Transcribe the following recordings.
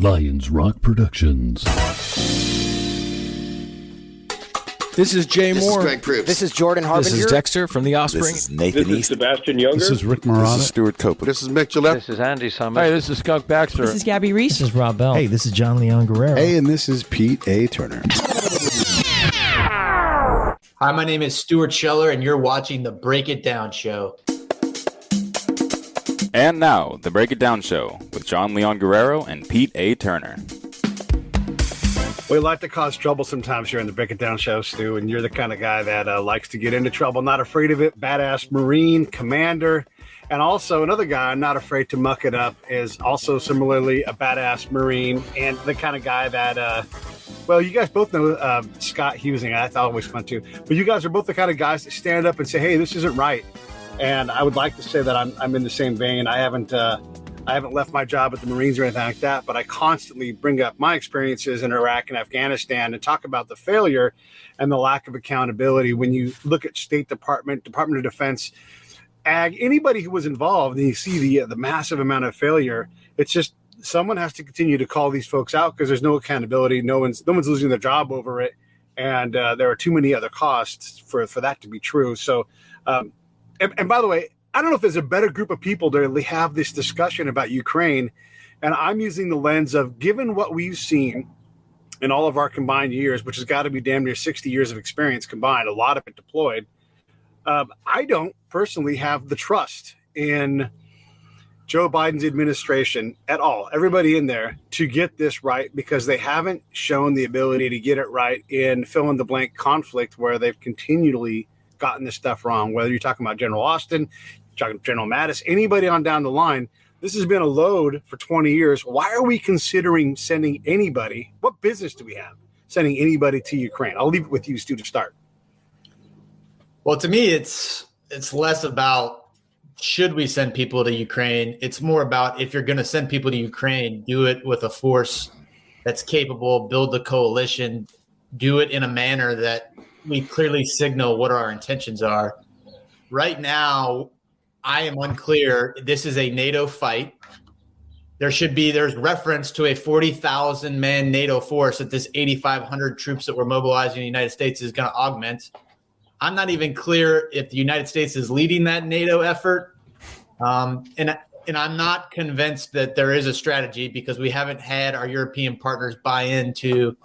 Lions Rock Productions. This is Jay Moore. This is Greg Proops. This is Jordan Harbinger. This is Dexter from The Offspring. This is Nathan This is East. Sebastian Younger. This is Rick Marotta. This is Stuart Copeland. This is Mick Gillette. This is Andy Summers. Hey, this is Skunk Baxter. This is Gabby Reese. This is Rob Bell. Hey, this is John Leon Guerrero. Hey, and this is Pete A. Turner. Hi, my name is Stuart Scheller, and you're watching The Break It Down Show. And now, The Break It Down Show with John Leon Guerrero and Pete A. Turner. We like to cause trouble sometimes here on The Break It Down Show, Stu, and you're the kind of guy that likes to get into trouble, not afraid of it, badass Marine, commander, and also another guy not afraid to muck it up is also similarly a badass Marine and the kind of guy that, well, you guys both know Scott Husing. That's always fun too. But you guys are both the kind of guys that stand up and say, hey, this isn't right. And I would like to say that I'm in the same vein. I haven't left my job at the Marines or anything like that, but I constantly bring up my experiences in Iraq and Afghanistan and talk about the failure and the lack of accountability. When you look at State Department, Department of Defense, Ag, anybody who was involved, and you see the massive amount of failure, it's just someone has to continue to call these folks out because there's no accountability. No one's losing their job over it, and there are too many other costs for that to be true. So, and by the way, I don't know if there's a better group of people to really have this discussion about Ukraine. And I'm using the lens of, given what we've seen in all of our combined years, which has got to be damn near 60 years of experience combined, a lot of it deployed. I don't personally have the trust in Joe Biden's administration at all, everybody in there, to get this right, because they haven't shown the ability to get it right in fill in the blank conflict where they've continually gotten this stuff wrong. Whether you're talking about General Austin, talking General Mattis, anybody on down the line, this has been a load for 20 years. Why are we considering sending anybody? What business do we have sending anybody to Ukraine? I'll leave it with you, Stu, to start. Well, to me, it's less about should we send people to Ukraine. It's more about, if you're going to send people to Ukraine, do it with a force that's capable, build the coalition, do it in a manner that we clearly signal what our intentions are. Right now, I am unclear. This is a NATO fight. There's reference to a 40,000 man NATO force that this 8,500 troops that we're mobilizing in the United States is going to augment. I'm not even clear if the United States is leading that NATO effort. And I'm not convinced that there is a strategy, because we haven't had our European partners buy into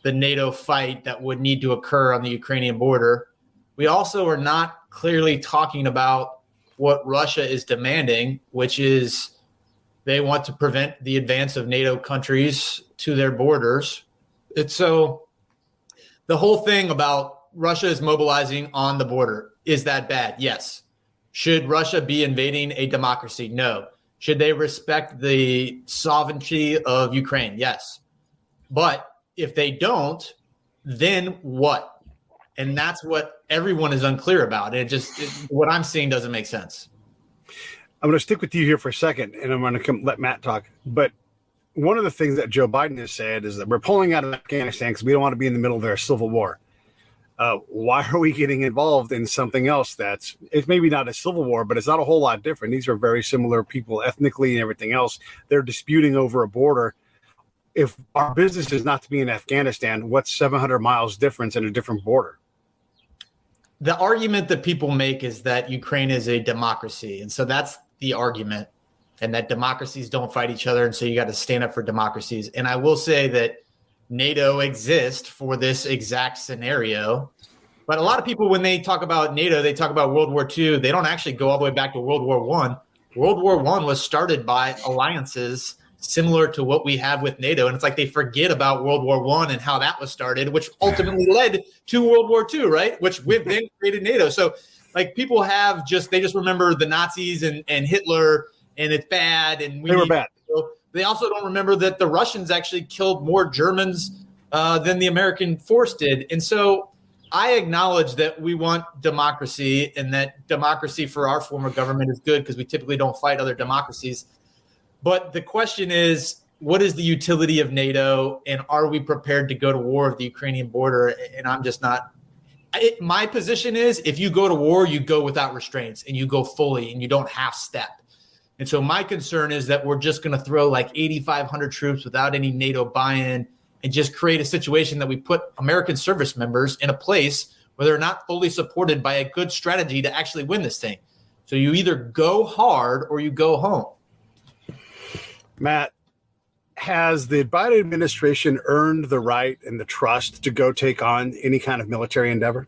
the NATO fight that would need to occur on the Ukrainian border. We also are not clearly talking about what Russia is demanding, which is they want to prevent the advance of NATO countries to their borders. It's so the whole thing about Russia is mobilizing on the border, is that bad? Yes. Should Russia be invading a democracy? No. Should they respect the sovereignty of Ukraine? Yes. But if they don't, then what? And that's what everyone is unclear about. What I'm seeing doesn't make sense. I'm going to stick with you here for a second, and I'm going to let Matt talk. But one of the things that Joe Biden has said is that we're pulling out of Afghanistan because we don't want to be in the middle of their civil war. Why are we getting involved in something else it's maybe not a civil war, but it's not a whole lot different? These are very similar people ethnically and everything else. They're disputing over a border. If our business is not to be in Afghanistan, what's 700 miles difference in a different border? The argument that people make is that Ukraine is a democracy. And so that's the argument, and that democracies don't fight each other. And so you got to stand up for democracies. And I will say that NATO exists for this exact scenario. But a lot of people, when they talk about NATO, they talk about World War II. They don't actually go all the way back to World War I. World War I was started by alliances similar to what we have with NATO. And it's like they forget about World War I and how that was started, which ultimately led to World War II, right? Which then created NATO. So like people they just remember the Nazis and Hitler, and it's bad. And they were bad. They also don't remember that the Russians actually killed more Germans than the American force did. And so I acknowledge that we want democracy, and that democracy for our form of government is good because we typically don't fight other democracies. But the question is, what is the utility of NATO, and are we prepared to go to war with the Ukrainian border? And I'm just not. My position is, if you go to war, you go without restraints, and you go fully, and you don't half step. And so my concern is that we're just going to throw like 8,500 troops without any NATO buy-in and just create a situation that we put American service members in a place where they're not fully supported by a good strategy to actually win this thing. So you either go hard or you go home. Matt, has the Biden administration earned the right and the trust to go take on any kind of military endeavor?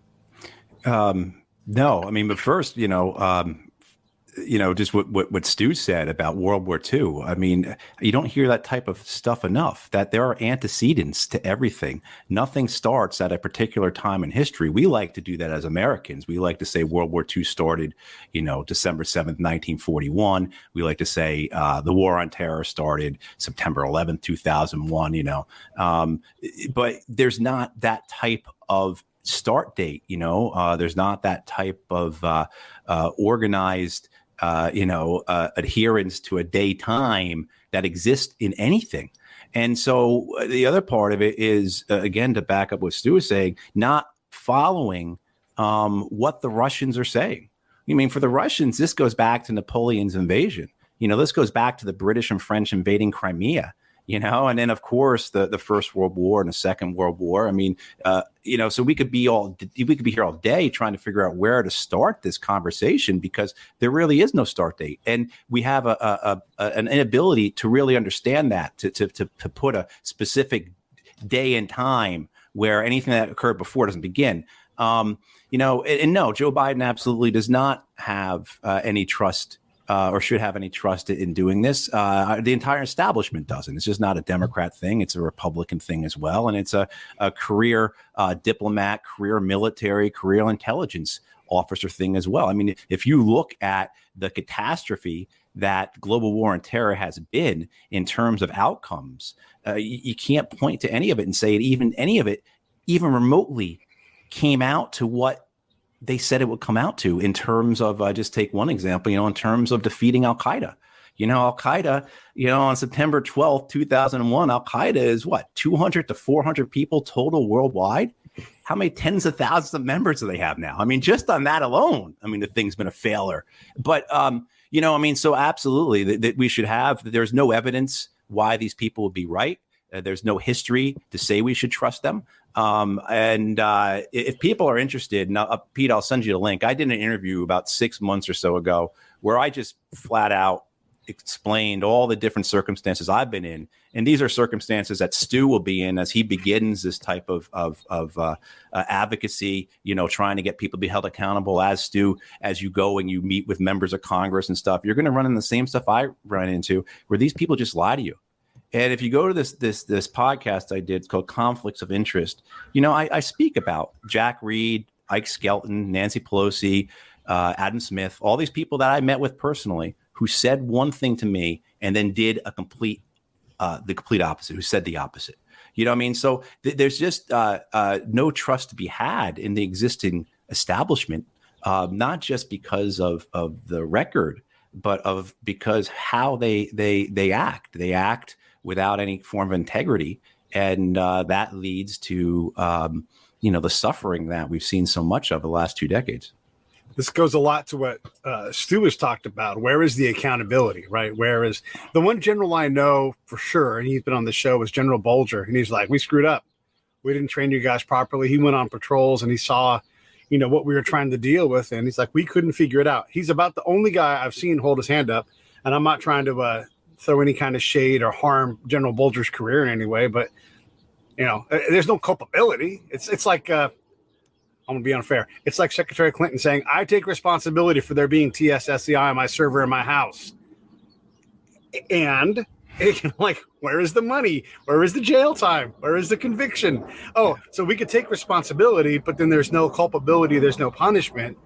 No, I mean, but first, just what Stu said about World War II. I mean, you don't hear that type of stuff enough, that there are antecedents to everything. Nothing starts at a particular time in history. We like to do that as Americans. We like to say World War II started, December 7th, 1941. We like to say the War on Terror started September 11th, 2001, but there's not that type of start date, there's not that type of organized adherence to a day time that exists in anything. And so the other part of it is, again, to back up what Stu was saying, not following what the Russians are saying. I mean, for the Russians, this goes back to Napoleon's invasion. This goes back to the British and French invading Crimea. And then, of course, the First World War and the Second World War. I mean, so we could be here all day trying to figure out where to start this conversation, because there really is no start date. And we have an inability to really understand that, to put a specific day and time where anything that occurred before doesn't begin. And no, Joe Biden absolutely does not have any trust or should have any trust in doing this. The entire establishment doesn't. It's just not a Democrat thing. It's a Republican thing as well. And it's a career diplomat, career military, career intelligence officer thing as well. I mean, if you look at the catastrophe that global war on terror has been in terms of outcomes, you can't point to any of it and say any of it even remotely came out to what they said it would come out to, in terms of, just take one example, in terms of defeating Al-Qaeda. Al-Qaeda, on September 12th, 2001, Al-Qaeda is 200 to 400 people total worldwide. How many tens of thousands of members do they have now? I mean, just on that alone, the thing's been a failure. But, so absolutely that we should have, there's no evidence why these people would be right. There's no history to say we should trust them. If people are interested, now, Pete, I'll send you the link. I did an interview about 6 months or so ago where I just flat out explained all the different circumstances I've been in. And these are circumstances that Stu will be in as he begins this type of advocacy, trying to get people to be held accountable. As Stu, as you go and you meet with members of Congress and stuff, you're going to run into the same stuff I run into, where these people just lie to you. And if you go to this podcast I did, it's called Conflicts of Interest. I speak about Jack Reed, Ike Skelton, Nancy Pelosi, Adam Smith, all these people that I met with personally, who said one thing to me and then did the complete opposite, who said the opposite. So there's just no trust to be had in the existing establishment, not just because of the record, but because how they act. They act without any form of integrity. And that leads to, the suffering that we've seen so much of the last 2 decades. This goes a lot to what Stu has talked about. Where is the accountability, right? Where is the one general I know for sure, and he's been on the show, is General Bolger. And he's like, we screwed up. We didn't train you guys properly. He went on patrols and he saw, what we were trying to deal with. And he's like, we couldn't figure it out. He's about the only guy I've seen hold his hand up. And I'm not trying to throw any kind of shade or harm General Bolger's career in any way, but there's no culpability. It's like I'm gonna be unfair. It's like Secretary Clinton saying, "I take responsibility for there being TSSCI on my server in my house," and where is the money? Where is the jail time? Where is the conviction? Oh, so we could take responsibility, but then there's no culpability. There's no punishment.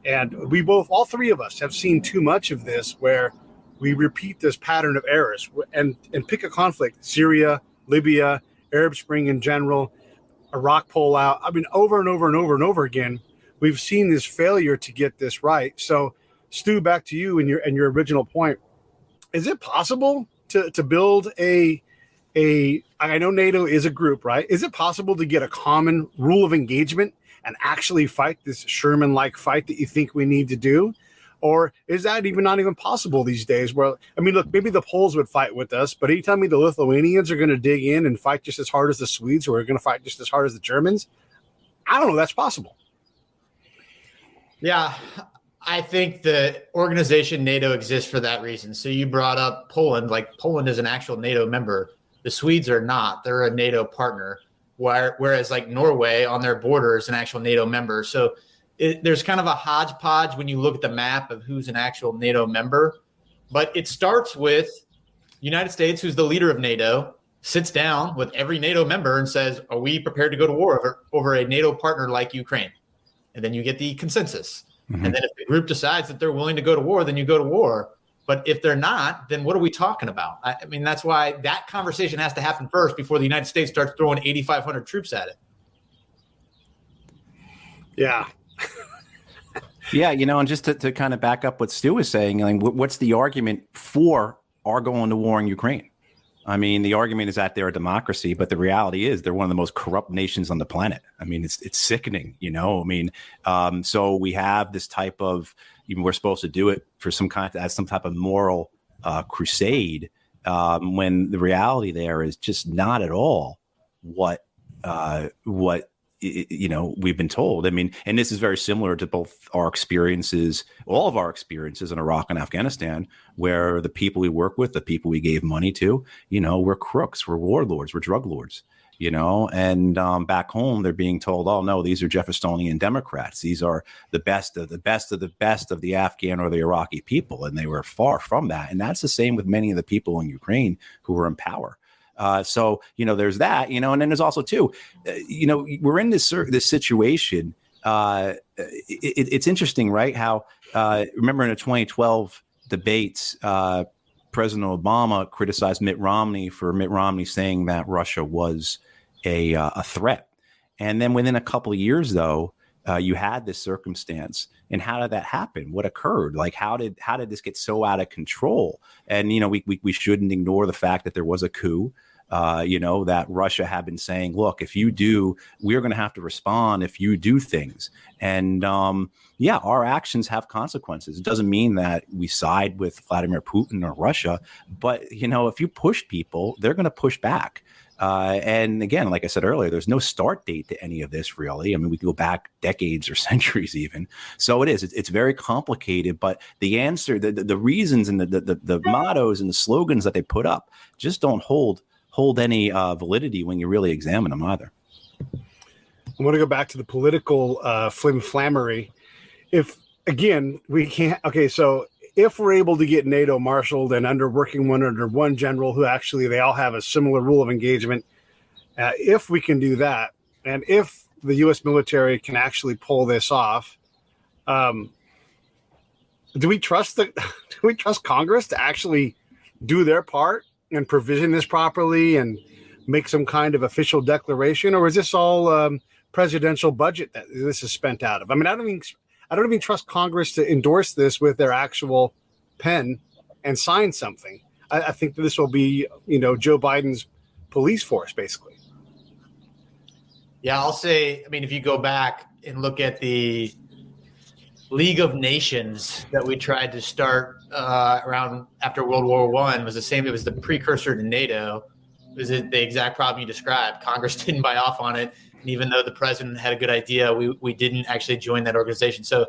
And all three of us have seen too much of this, where we repeat this pattern of errors and pick a conflict: Syria, Libya, Arab Spring in general, Iraq pullout. Over and over and over and over again, we've seen this failure to get this right. So, Stu, back to you and your original point: is it possible to build I know NATO is a group, right? Is it possible to get a common rule of engagement and actually fight this Sherman-like fight that you think we need to do? Or is that not even possible these days? Where, I mean, look, maybe the Poles would fight with us, but are you telling me the Lithuanians are going to dig in and fight just as hard as the Swedes, who are going to fight just as hard as the Germans? I don't know. That's possible. Yeah, I think the organization NATO exists for that reason. So you brought up Poland. Like, Poland is an actual NATO member. The Swedes are not. They're a NATO partner. Whereas like Norway on their border is an actual NATO member. So there's kind of a hodgepodge when you look at the map of who's an actual NATO member. But it starts with the United States, who's the leader of NATO, sits down with every NATO member and says, are we prepared to go to war over a NATO partner like Ukraine? And then you get the consensus. Mm-hmm. And then if the group decides that they're willing to go to war, then you go to war. But if they're not, then what are we talking about? I mean, that's why that conversation has to happen first before the United States starts throwing 8,500 troops at it. Yeah. Yeah, and just to kind of back up what Stu was saying, I mean, what's the argument for our going to war in Ukraine? I mean, the argument is that they're a democracy, but the reality is they're one of the most corrupt nations on the planet. I mean, it's sickening, I mean, so we have this type of, even we're supposed to do it for some type of moral crusade, when the reality there is just not at all what we've been told. I mean, and this is very similar to both our experiences, all of our experiences in Iraq and Afghanistan, where the people we work with, the people we gave money to, we're crooks, we're warlords, we're drug lords, and back home, they're being told, oh, no, these are Jeffersonian Democrats. These are the best of the best of the best of the Afghan or the Iraqi people. And they were far from that. And that's the same with many of the people in Ukraine who were in power. So, there's that, and then there's also too, we're in this situation. It's interesting, right? How, remember in the 2012 debates, President Obama criticized Mitt Romney for saying that Russia was a threat. And then within a couple of years, though, you had this circumstance. And how did that happen? What occurred? Like, how did this get so out of control? And, we shouldn't ignore the fact that there was a coup. That Russia had been saying, look, if you do, we're going to have to respond if you do things. And our actions have consequences. It doesn't mean that we side with Vladimir Putin or Russia, but, if you push people, they're going to push back. And again, like I said earlier, there's no start date to any of this, really. I mean, we can go back decades or centuries even. So it's very complicated, but the answer, the reasons and the mottos and the slogans that they put up just don't hold any validity when you really examine them either. I want to go back to the political flim-flammery. If, again, we can't, okay, so if we're able to get NATO marshaled and under one general who actually, they all have a similar rule of engagement, if we can do that, and if the U.S. military can actually pull this off, do we trust Congress to actually do their part and provision this properly and make some kind of official declaration, or is this all presidential budget that this is spent out of? I mean, I don't even trust Congress to endorse this with their actual pen and sign something. I think that this will be, Joe Biden's police force, basically. Yeah, I'll say, I mean, if you go back and look at the League of Nations that we tried to start around after World War I, was the same. It was the precursor to NATO. It was the exact problem you described. Congress didn't buy off on it. And even though the president had a good idea, we didn't actually join that organization. So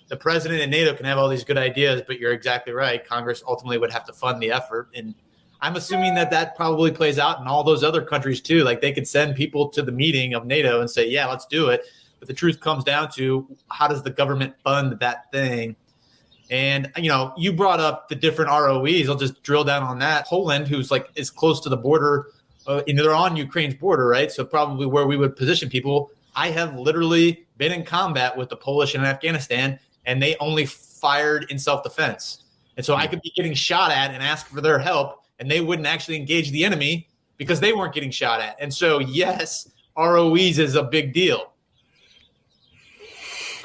the president and NATO can have all these good ideas, but you're exactly right. Congress ultimately would have to fund the effort. And I'm assuming that probably plays out in all those other countries too. Like, they could send people to the meeting of NATO and say, yeah, let's do it. But the truth comes down to, how does the government fund that thing? And, you brought up the different ROEs. I'll just drill down on that. Poland, who's is close to the border, they're on Ukraine's border, right? So probably where we would position people. I have literally been in combat with the Polish in Afghanistan, and they only fired in self-defense. And so I could be getting shot at and ask for their help, and they wouldn't actually engage the enemy because they weren't getting shot at. And so, yes, ROEs is a big deal.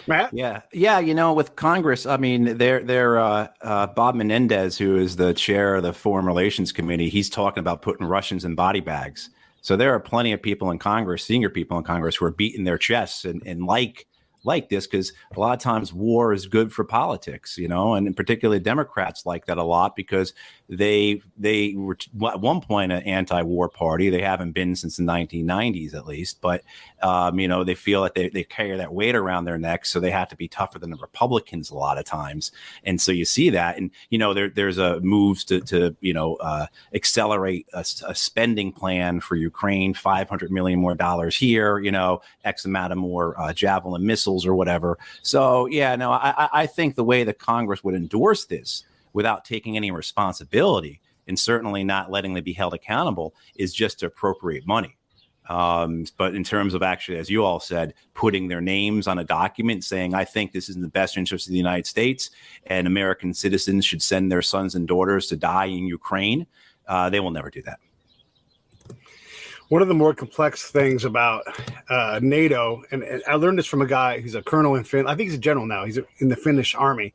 Matt? Yeah. With Congress, I mean, they're Bob Menendez, who is the chair of the Foreign Relations Committee. He's talking about putting Russians in body bags. So there are plenty of people in Congress, senior people in Congress, who are beating their chests and like like this, because a lot of times war is good for politics, and particularly Democrats like that a lot, because they were at one point an anti-war party. They haven't been since the 1990s, at least, but they feel that they carry that weight around their necks, so they have to be tougher than the Republicans a lot of times. And so you see that, and there's a moves to accelerate a spending plan for Ukraine, $500 million more dollars here, X amount of more Javelin missiles or whatever. So I think the way that Congress would endorse this without taking any responsibility, and certainly not letting them be held accountable, is just to appropriate money. But in terms of actually, as you all said, putting their names on a document saying, I think this is in the best interest of the United States and American citizens should send their sons and daughters to die in Ukraine, they will never do that. One of the more complex things about NATO, and I learned this from a guy who's a colonel in Finland. I think he's a general now. He's in the Finnish army.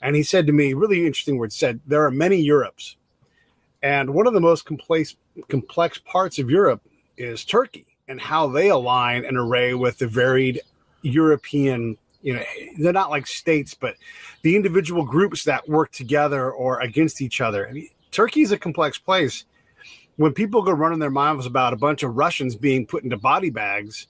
And he said to me, really interesting words, said, there are many Europes. And one of the most complex parts of Europe is Turkey, and how they align and array with the varied European, they're not like states, but the individual groups that work together or against each other. I mean, Turkey is a complex place. When people go running their mouths about a bunch of Russians being put into body bags,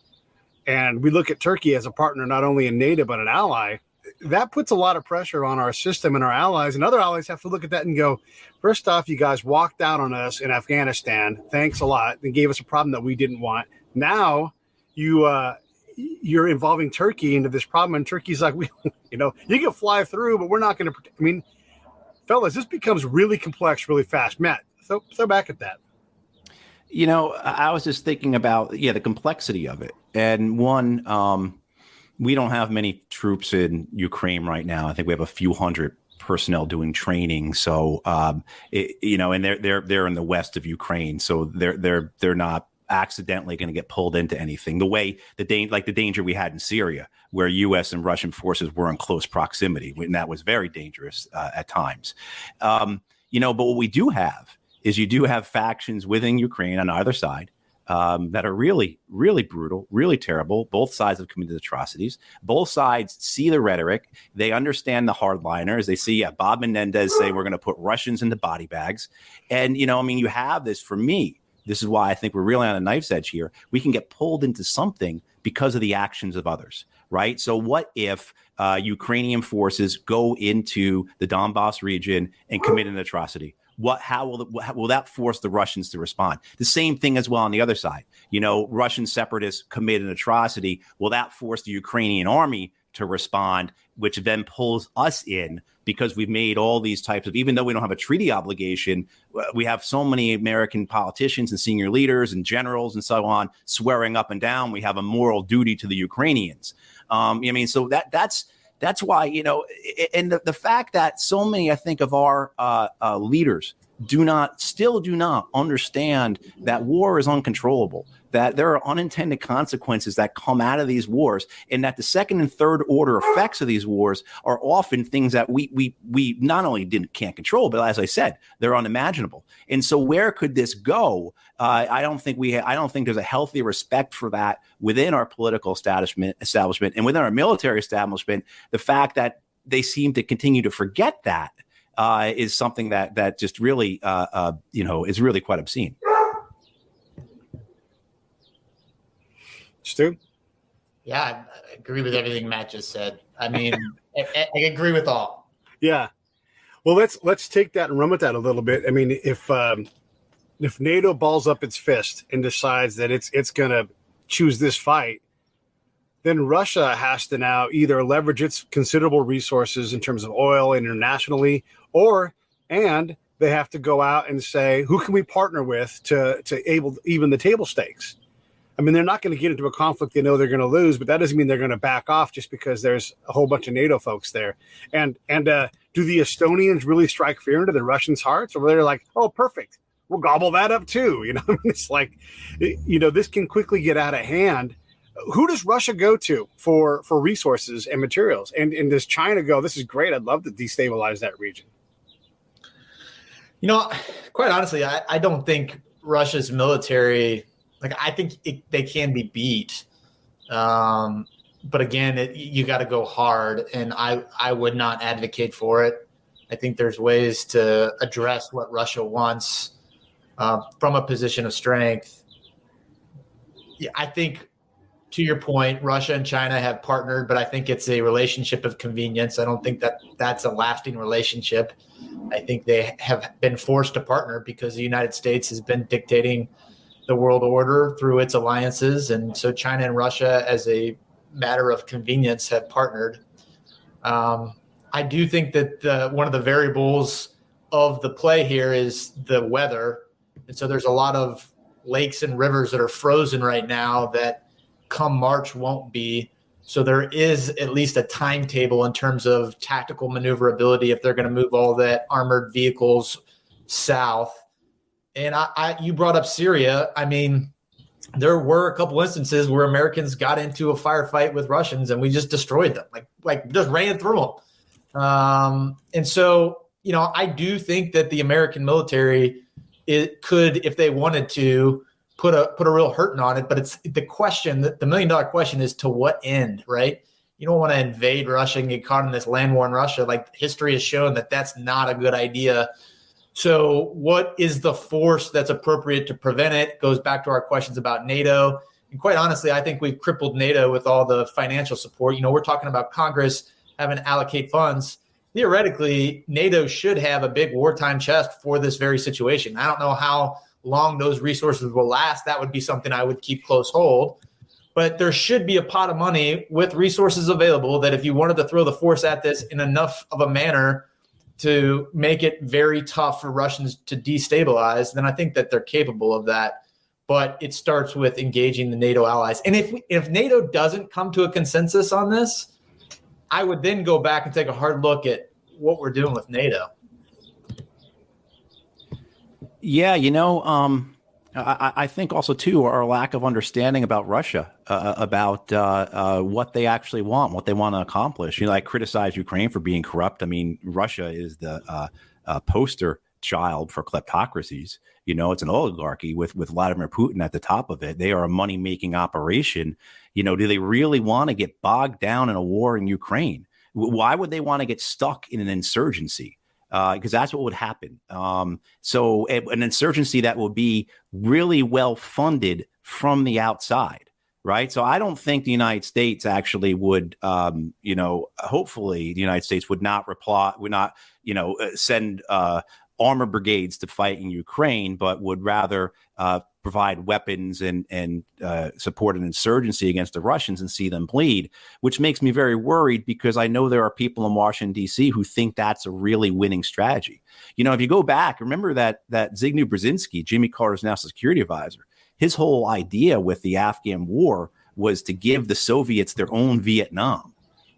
and we look at Turkey as a partner, not only in NATO, but an ally, that puts a lot of pressure on our system and our allies, and other allies have to look at that and go, first off, you guys walked out on us in Afghanistan. Thanks a lot. They gave us a problem that we didn't want. Now you're involving Turkey into this problem, and Turkey's like, you can fly through, but we're not going to. I mean, fellas, this becomes really complex really fast. Matt, throw back at that. I was just thinking about the complexity of it, and one. We don't have many troops in Ukraine right now. I think we have a few hundred personnel doing training. So, and they're in the west of Ukraine, so they're not accidentally going to get pulled into anything. The danger we had in Syria, where U.S. and Russian forces were in close proximity, and that was very dangerous at times. But what we do have is you do have factions within Ukraine on either side. That are really, really brutal, really terrible. Both sides have committed atrocities. Both sides see the rhetoric. They understand the hardliners. They see Bob Menendez say we're going to put Russians into body bags. And, you have this, for me, this is why I think we're really on a knife's edge here. We can get pulled into something because of the actions of others, right? So what if Ukrainian forces go into the Donbass region and commit an atrocity? How will that force the Russians to respond? The same thing as well on the other side. Russian separatists commit an atrocity. Will that force the Ukrainian army to respond, which then pulls us in because we've made all these types of, even though we don't have a treaty obligation, we have so many American politicians and senior leaders and generals and so on swearing up and down. We have a moral duty to the Ukrainians. So that's why, and the fact that so many, I think, of our leaders still do not understand that war is uncontrollable, that there are unintended consequences that come out of these wars, and that the second and third order effects of these wars are often things that we not only can't control, but as I said, they're unimaginable. And so where could this go? I don't think there's a healthy respect for that within our political establishment and within our military establishment. The fact that they seem to continue to forget that is something that just really is really quite obscene. Stu? Yeah, I agree with everything Matt just said. I mean, I agree with all. Yeah. Well, let's take that and run with that a little bit. I mean, if NATO balls up its fist and decides that it's going to choose this fight, then Russia has to now either leverage its considerable resources in terms of oil internationally, and they have to go out and say, who can we partner with to even the table stakes? I mean, they're not going to get into a conflict they know they're going to lose, but that doesn't mean they're going to back off just because there's a whole bunch of NATO folks there. And do the Estonians really strike fear into the Russians' hearts, or they're like, oh, perfect, we'll gobble that up too? It's like, this can quickly get out of hand. Who does Russia go to for resources and materials? And does China go, this is great, I'd love to destabilize that region? Quite honestly, I don't think Russia's military, I think they can be beat. But again, you got to go hard, and I would not advocate for it. I think there's ways to address what Russia wants from a position of strength. Yeah, I think, to your point, Russia and China have partnered, but I think it's a relationship of convenience. I don't think that that's a lasting relationship. I think they have been forced to partner because the United States has been dictating the world order through its alliances. And so China and Russia, as a matter of convenience, have partnered. I do think that one of the variables of the play here is the weather. And so there's a lot of lakes and rivers that are frozen right now that come March won't be. So there is at least a timetable in terms of tactical maneuverability if they're going to move all that armored vehicles south. And you brought up Syria. I mean, there were a couple instances where Americans got into a firefight with Russians and we just destroyed them, like just ran through them. And so, I do think that the American military, it could, if they wanted to, put a real hurting on it. But it's the question, the $1 million question is, to what end, right? You don't want to invade Russia and get caught in this land war in Russia. Like, history has shown that that's not a good idea. So what is the force that's appropriate to prevent it? Goes back to our questions about NATO. And quite honestly, I think we've crippled NATO with all the financial support. We're talking about Congress having to allocate funds. Theoretically, NATO should have a big wartime chest for this very situation. I don't know how long those resources will last. That would be something I would keep close hold. But there should be a pot of money with resources available that if you wanted to throw the force at this in enough of a manner to make it very tough for Russians to destabilize, then I think that they're capable of that. But it starts with engaging the NATO allies. And if NATO doesn't come to a consensus on this, I would then go back and take a hard look at what we're doing with NATO. Yeah, I think also, too, our lack of understanding about Russia, about what they actually want, what they want to accomplish. I criticize Ukraine for being corrupt. I mean, Russia is the poster child for kleptocracies. It's an oligarchy with Vladimir Putin at the top of it. They are a money-making operation. Do they really want to get bogged down in a war in Ukraine? Why would they want to get stuck in an insurgency? Because that's what would happen. So an insurgency that will be really well funded from the outside, right? So I don't think the United States actually would, hopefully the United States would not send armor brigades to fight in Ukraine, but would rather provide weapons and support an insurgency against the Russians and see them bleed, which makes me very worried because I know there are people in Washington, D.C. who think that's a really winning strategy. If you go back, remember that Zbigniew Brzezinski, Jimmy Carter's national security advisor, his whole idea with the Afghan war was to give the Soviets their own Vietnam.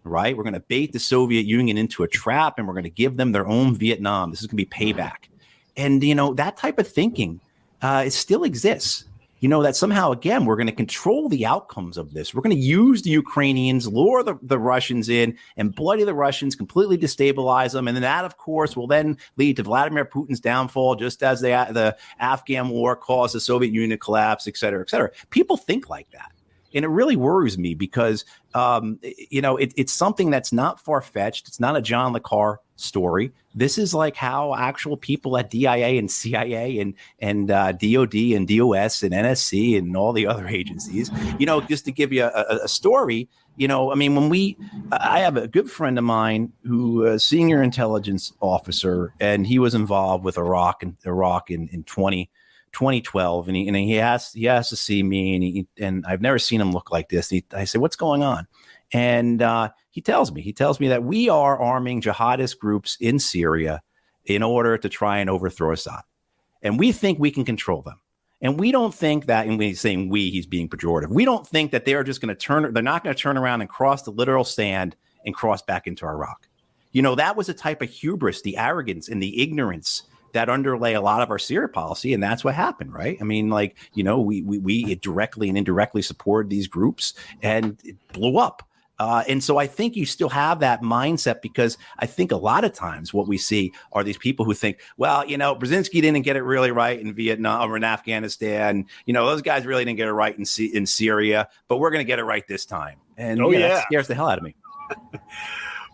Right? We're going to bait the Soviet Union into a trap and we're going to give them their own Vietnam. This is going to be payback. And, that type of thinking it still exists. That somehow, again, we're going to control the outcomes of this. We're going to use the Ukrainians, lure the Russians in and bloody the Russians, completely destabilize them. And then that, of course, will then lead to Vladimir Putin's downfall, just as the Afghan war caused the Soviet Union to collapse, et cetera, et cetera. People think like that. And it really worries me because, it's something that's not far-fetched. It's not a John le Carre story. This is like how actual people at DIA and CIA and DOD and DOS and NSC and all the other agencies, just to give you a story, I have a good friend of mine who is a senior intelligence officer, and he was involved with Iraq in 2012, and he has to see me, and I've never seen him look like this. I say, what's going on? And he tells me that we are arming jihadist groups in Syria in order to try and overthrow Assad, and we think we can control them. And we don't think that, and when he's saying we, he's being pejorative. We don't think that they're just going to they're not going to turn around and cross the literal sand and cross back into Iraq. That was a type of hubris, the arrogance and the ignorance that underlay a lot of our Syria policy, and that's what happened, right? I mean, we directly and indirectly supported these groups, and it blew up. And so I think you still have that mindset, because I think a lot of times what we see are these people who think, well, Brzezinski didn't get it really right in Vietnam or in Afghanistan. Those guys really didn't get it right in Syria, but we're going to get it right this time. And Oh, yeah. that scares the hell out of me.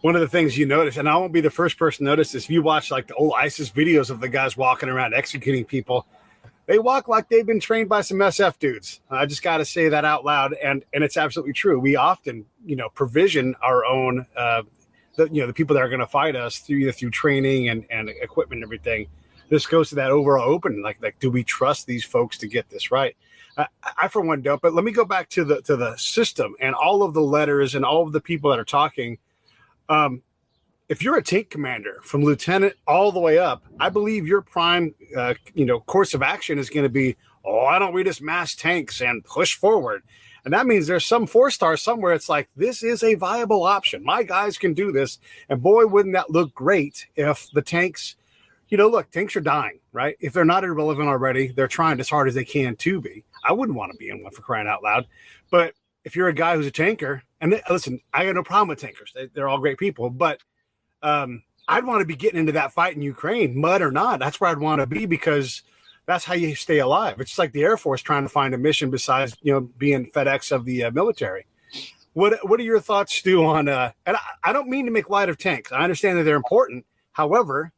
One of the things you notice, and I won't be the first person to notice this, if you watch like the old ISIS videos of the guys walking around executing people, they walk like they've been trained by some SF dudes. I just got to say that out loud, and it's absolutely true. We often, provision our own, the people that are going to fight us through training and equipment and everything. This goes to that overall open, like do we trust these folks to get this right? I for one don't. But let me go back to the system and all of the letters and all of the people that are talking. If you're a tank commander from lieutenant all the way up, I believe your prime, course of action is going to be, why don't we just mass tanks and push forward? And that means there's some 4-star somewhere. It's like, this is a viable option. My guys can do this. And boy, wouldn't that look great if the tanks, look, tanks are dying, right? If they're not irrelevant already, they're trying as hard as they can to be. I wouldn't want to be in one, for crying out loud. But if you're a guy who's a tanker, and listen, I got no problem with tankers. They're all great people, but I'd want to be getting into that fight in Ukraine, mud or not. That's where I'd want to be, because that's how you stay alive. It's like the Air Force trying to find a mission besides, being FedEx of the military. What are your thoughts, Stu, on and I don't mean to make light of tanks. I understand that they're important. However,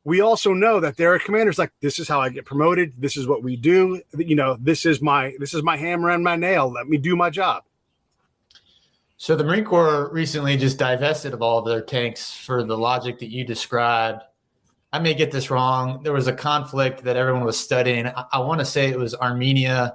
we also know that there are commanders like, this is how I get promoted. This is what we do. This is my hammer and my nail. Let me do my job. So the Marine Corps recently just divested of all of their tanks for the logic that you described. I may get this wrong. There was a conflict that everyone was studying. I want to say it was Armenia,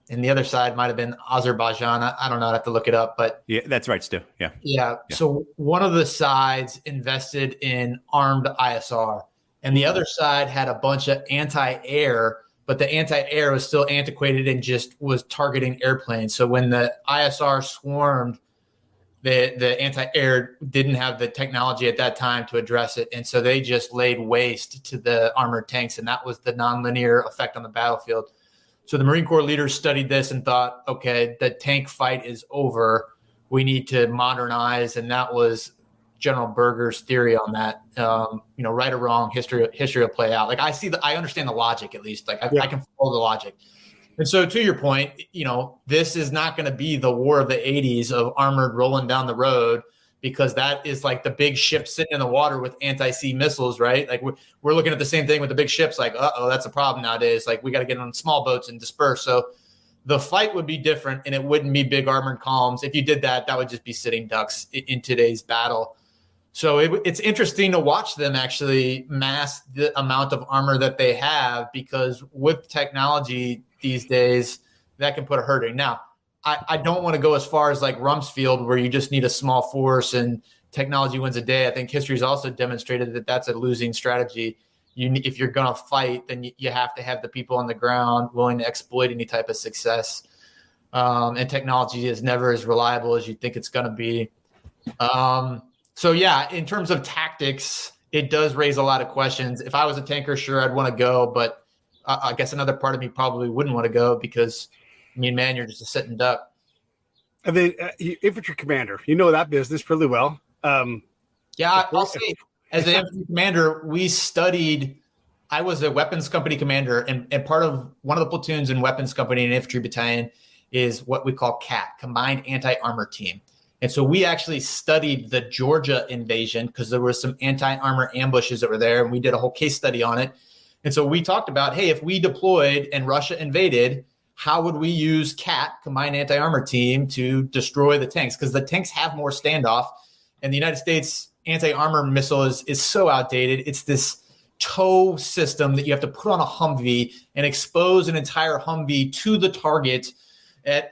and the other side might have been Azerbaijan. I don't know. I'd have to look it up. But Yeah, that's right, Stu. Yeah. Yeah. So one of the sides invested in armed ISR, and the other side had a bunch of anti-air, but the anti-air was still antiquated and just was targeting airplanes. So when the ISR swarmed, the anti-air didn't have the technology at that time to address it. And so they just laid waste to the armored tanks. And that was the nonlinear effect on the battlefield. So the Marine Corps leaders studied this and thought, okay, the tank fight is over. We need to modernize. And that was General Berger's theory on that. Right or wrong, history will play out. Like I understand the logic, at least. Like I can follow the logic. And so to your point, this is not going to be the war of the 80s of armored rolling down the road, because that is like the big ship sitting in the water with anti-sea missiles, right? Like we're looking at the same thing with the big ships, like, that's a problem nowadays. Like we got to get on small boats and disperse. So the fight would be different, and it wouldn't be big armored columns. If you did that, that would just be sitting ducks in today's battle. So it's interesting to watch them actually mass the amount of armor that they have, because with technology these days, that can put a hurting. Now, I don't want to go as far as like Rumsfeld, where you just need a small force and technology wins a day. I think history has also demonstrated that that's a losing strategy. If you're going to fight, then you have to have the people on the ground willing to exploit any type of success. And technology is never as reliable as you think it's going to be. So yeah, in terms of tactics, it does raise a lot of questions. If I was a tanker, sure, I'd want to go, but I guess another part of me probably wouldn't want to go, because man, you're just a sitting duck. And then infantry commander, that business pretty well. Yeah, I'll say, as an infantry commander, we studied. I was a weapons company commander, and part of one of the platoons in weapons company and infantry battalion is what we call CAT, Combined Anti-Armor Team. And so we actually studied the Georgia invasion, because there were some anti-armor ambushes that were there, and we did a whole case study on it. And so we talked about, hey, if we deployed and Russia invaded, how would we use CAT, Combined Anti-Armor Team, to destroy the tanks? Because the tanks have more standoff, and the United States anti-armor missile is so outdated. It's this tow system that you have to put on a Humvee and expose an entire Humvee to the target at,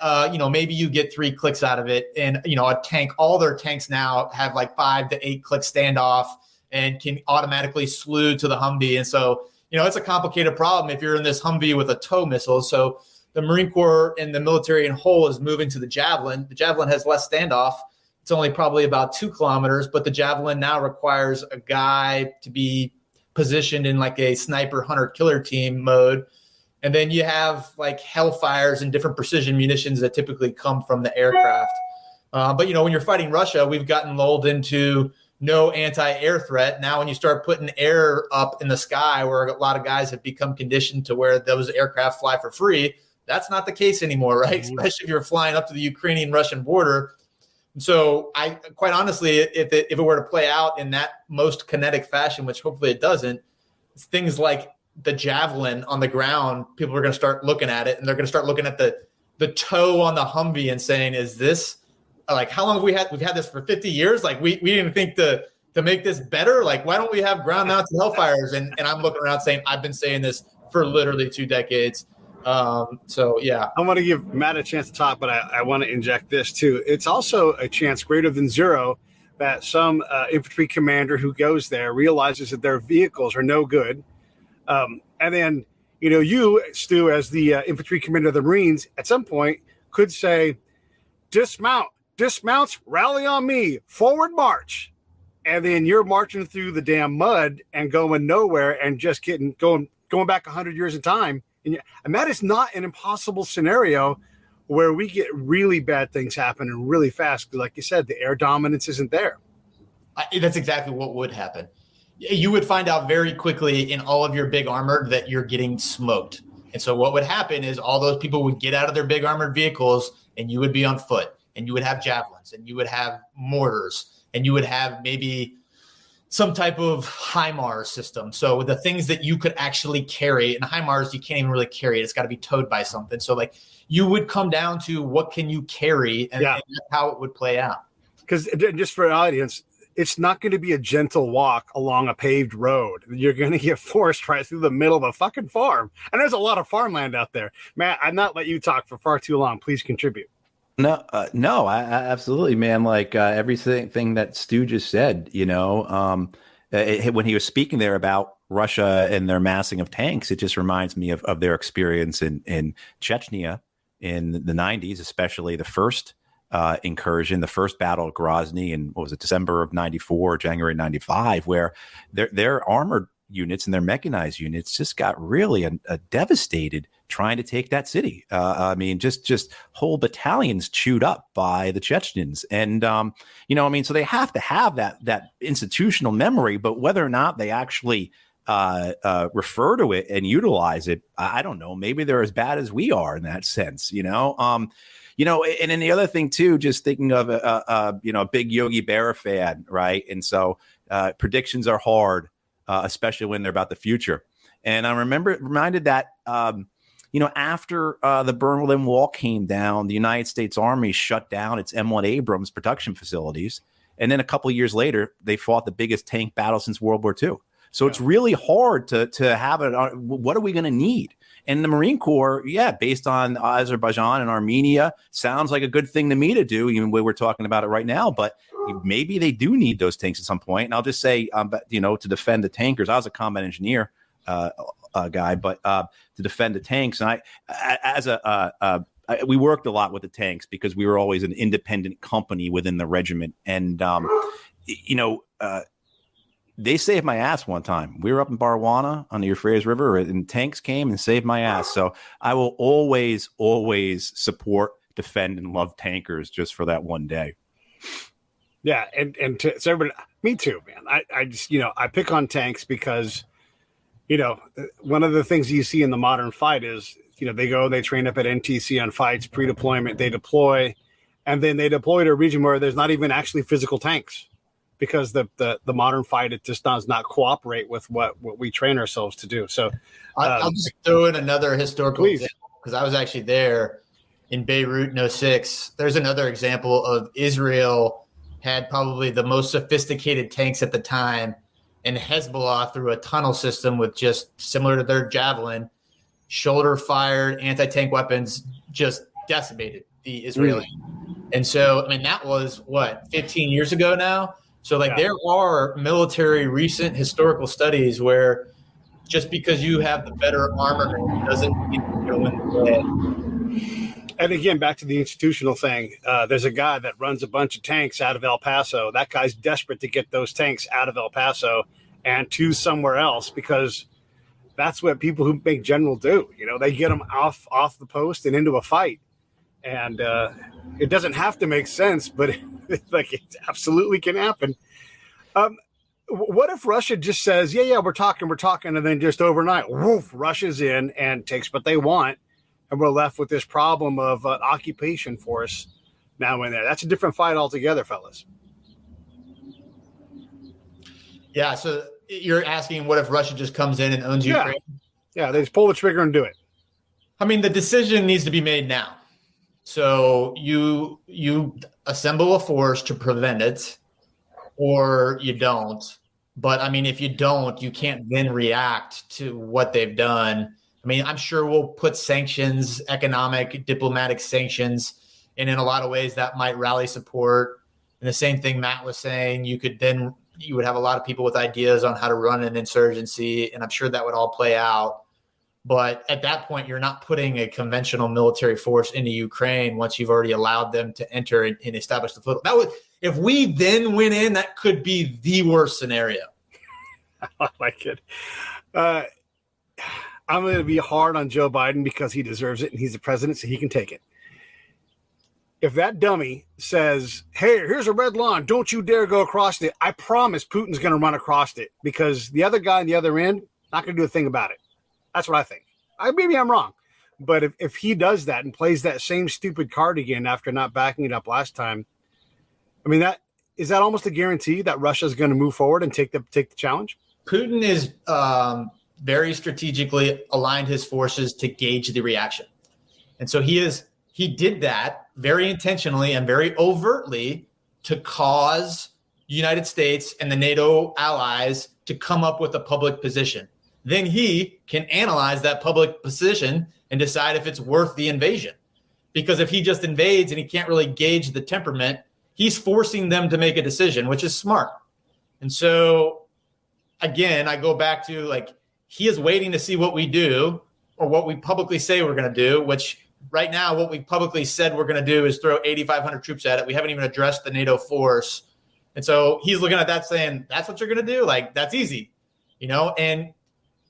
maybe you get 3 clicks out of it. And, a tank, all their tanks now have like 5 to 8 click standoff and can automatically slew to the Humvee. And so, it's a complicated problem if you're in this Humvee with a tow missile. So the Marine Corps and the military in whole is moving to the Javelin. The Javelin has less standoff. It's only probably about 2 kilometers, but the Javelin now requires a guy to be positioned in like a sniper hunter killer team mode. And then you have like Hellfires and different precision munitions that typically come from the aircraft. But, when you're fighting Russia, we've gotten lulled into no anti-air threat. Now, when you start putting air up in the sky, where a lot of guys have become conditioned to where those aircraft fly for free, that's not the case anymore, right? Especially if you're flying up to the Ukrainian-Russian border. So I quite honestly, if it were to play out in that most kinetic fashion, which hopefully it doesn't, things like the javelin on the ground, people are going to start looking at it, and they're going to start looking at the toe on the Humvee and saying, is this like, how long have we've had this for 50 years? Like we didn't think to make this better. Like, why don't we have ground mounted Hellfires? And I'm looking around saying, I've been saying this for literally 2 decades. So yeah, I want to give Matt a chance to talk, but I want to inject this too. It's also a chance greater than zero that some infantry commander who goes there realizes that their vehicles are no good. And then, you, Stu, as the infantry commander of the Marines, at some point could say, dismounts, rally on me, forward march. And then you're marching through the damn mud and going nowhere and just going back 100 years in time. And that is not an impossible scenario where we get really bad things happening really fast. Because like you said, the air dominance isn't there. That's exactly what would happen. You would find out very quickly in all of your big armored that you're getting smoked. And so what would happen is all those people would get out of their big armored vehicles, and you would be on foot, and you would have javelins, and you would have mortars, and you would have maybe some type of HIMARS system. So the things that you could actually carry, and HIMARS, you can't even really carry it. It's got to be towed by something. So like you would come down to what can you carry, and that's how it would play out. Because just for our audience, it's not going to be a gentle walk along a paved road. You're going to get forced right through the middle of a fucking farm. And there's a lot of farmland out there. Matt, I've not let you talk for far too long. Please contribute. No, I absolutely, man. Like everything that Stu just said, when he was speaking there about Russia and their massing of tanks, it just reminds me of their experience in Chechnya in the 90s, especially the first incursion, the first battle of Grozny in, December of 94, January 95, where their armored units and their mechanized units just got really devastated trying to take that city. Just whole battalions chewed up by the Chechens. And, so they have to have that institutional memory, but whether or not they actually refer to it and utilize it, I don't know. Maybe they're as bad as we are in that sense, and then the other thing too, just thinking of a big Yogi Berra fan, right? And so predictions are hard, especially when they're about the future. And I'm reminded that after the Berlin Wall came down, the United States Army shut down its M1 Abrams production facilities, and then a couple of years later, they fought the biggest tank battle since World War II. So it's really hard to have it. What are we going to need? And the Marine Corps, based on Azerbaijan and Armenia, sounds like a good thing to me to do, even when we're talking about it right now. But maybe they do need those tanks at some point. And I'll just say, to defend the tankers, I was a combat engineer guy, but to defend the tanks, and we worked a lot with the tanks because we were always an independent company within the regiment, and they saved my ass one time. We were up in Barwana on the Euphrates River, and tanks came and saved my ass. So I will always support, defend, and love tankers just for that one day. Yeah, and to everybody, me too, man. I just I pick on tanks because one of the things you see in the modern fight is they train up at NTC on fights, pre-deployment, they deploy, and then they deploy to a region where there's not even actually physical tanks. Because the modern fight, it just does not cooperate with what we train ourselves to do. So I'll just throw in another historical example, because I was actually there in Beirut in 06. There's another example of Israel had probably the most sophisticated tanks at the time, and Hezbollah, through a tunnel system with just similar to their Javelin, shoulder-fired anti-tank weapons, just decimated the Israeli. And so, that was, 15 years ago now? So there are military recent historical studies where just because you have the better armament doesn't mean you're going to win the day. And again, back to the institutional thing, there's a guy that runs a bunch of tanks out of El Paso. That guy's desperate to get those tanks out of El Paso and to somewhere else, because that's what people who make general do. They get them off the post and into a fight. And it doesn't have to make sense, but it absolutely can happen. What if Russia just says, we're talking, and then just overnight, woof, rushes in and takes what they want, and we're left with this problem of an occupation force now in there. That's a different fight altogether, fellas. Yeah. So you're asking, what if Russia just comes in and owns Yeah. Ukraine? Yeah, they just pull the trigger and do it. I mean, the decision needs to be made now. So you assemble a force to prevent it, or you don't. But I mean, if you don't, you can't then react to what they've done. I mean, I'm sure we'll put sanctions, economic, diplomatic sanctions, and in a lot of ways that might rally support. And the same thing Matt was saying, you would have a lot of people with ideas on how to run an insurgency, and I'm sure that would all play out. But at that point, you're not putting a conventional military force into Ukraine once you've already allowed them to enter and establish the foothold. If we then went in, that could be the worst scenario. I like it. I'm going to be hard on Joe Biden because he deserves it and he's the president, so he can take it. If that dummy says, hey, here's a red line, don't you dare go across it, I promise Putin's going to run across it because the other guy on the other end not going to do a thing about it. That's what I think. Maybe I'm wrong. But if he does that and plays that same stupid card again after not backing it up last time, I mean, is that almost a guarantee that Russia is going to move forward and take the challenge? Putin is very strategically aligned his forces to gauge the reaction. And so he did that very intentionally and very overtly to cause the United States and the NATO allies to come up with a public position. Then he can analyze that public position and decide if it's worth the invasion. Because if he just invades and he can't really gauge the temperament, he's forcing them to make a decision, which is smart. And so, again, I go back to he is waiting to see what we do or what we publicly say we're going to do, which right now what we publicly said we're going to do is throw 8,500 troops at it. We haven't even addressed the NATO force. And so he's looking at that saying, that's what you're going to do? That's easy, And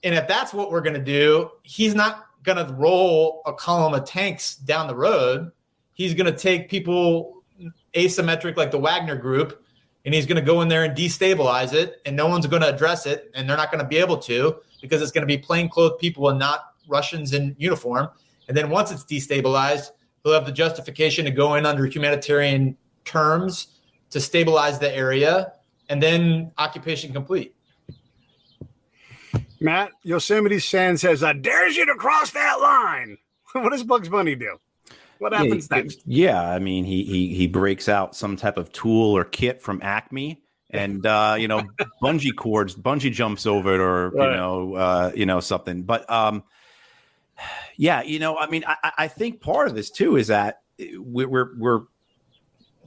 if that's what we're going to do, he's not going to roll a column of tanks down the road. He's going to take people asymmetric like the Wagner group, and he's going to go in there and destabilize it, and no one's going to address it, and they're not going to be able to because it's going to be plainclothes people and not Russians in uniform. And then once it's destabilized, he'll have the justification to go in under humanitarian terms to stabilize the area, and then occupation complete. Matt, Yosemite Sam says, I dare you to cross that line. What does Bugs Bunny do? What happens next? Yeah, I mean, he breaks out some type of tool or kit from Acme, and bungee cords, bungee jumps over it, or right. Something. But yeah, I mean, I think part of this too is that we're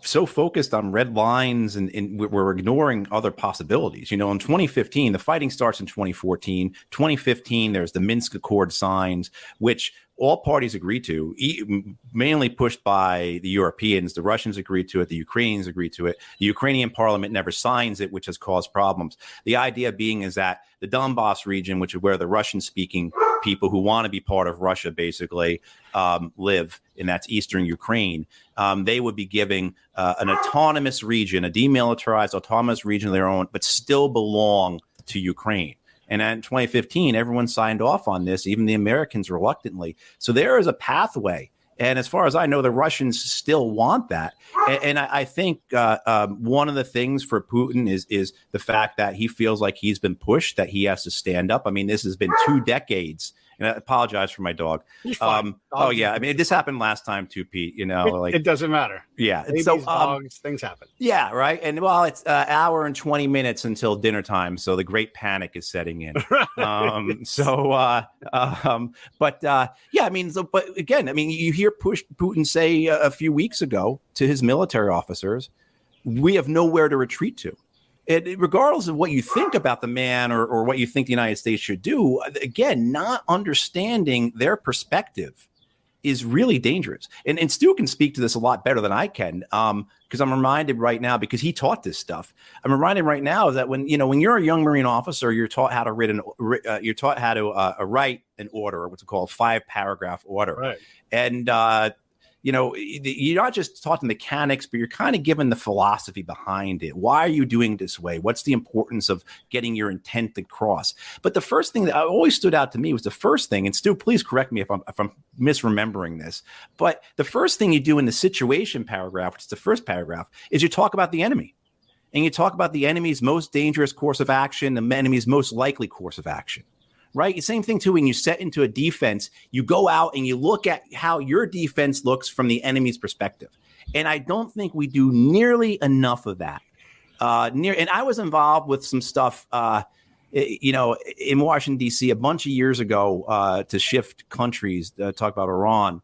so focused on red lines and we're ignoring other possibilities. In 2015, the fighting starts in 2014. 2015, there's the Minsk Accord signs, which all parties agreed to, mainly pushed by the Europeans. The Russians agreed to it. The Ukrainians agreed to it. The Ukrainian parliament never signs it, which has caused problems. The idea being is that the Donbass region, which is where the Russian-speaking people who want to be part of Russia basically live, and that's eastern Ukraine, they would be giving an autonomous region, a demilitarized autonomous region of their own, but still belong to Ukraine. And in 2015, everyone signed off on this, even the Americans reluctantly. So there is a pathway. And as far as I know, the Russians still want that. And I think one of the things for Putin is the fact that he feels like he's been pushed, that he has to stand up. I mean, this has been 2 decades. And I apologize for my dog. Oh, yeah. I mean, this happened last time too, Pete. It doesn't matter. Yeah. Babies, dogs, things happen. Yeah, right. And it's an hour and 20 minutes until dinner time. So the great panic is setting in. Yeah, I mean, but again, I mean, you hear Putin say a few weeks ago to his military officers, we have nowhere to retreat to. Regardless of what you think about the man or what you think the United States should do, again, not understanding their perspective is really dangerous. And Stu can speak to this a lot better than I can, because I'm reminded right now, because he taught this stuff. I'm reminded right now that when you're a young Marine officer, you're taught how to write an order, what's called a 5-paragraph order, right? And you're not just taught the mechanics, but you're kind of given the philosophy behind it. Why are you doing it this way? What's the importance of getting your intent across? But the first thing that always stood out to me was the first thing, and Stu, please correct me if I'm misremembering this, but the first thing you do in the situation paragraph, which is the first paragraph, is you talk about the enemy. And you talk about the enemy's most dangerous course of action, the enemy's most likely course of action, right? Same thing, too, when you set into a defense, you go out and you look at how your defense looks from the enemy's perspective. And I don't think we do nearly enough of that. And I was involved with some stuff, in Washington, D.C. a bunch of years ago to shift countries, talk about Iran,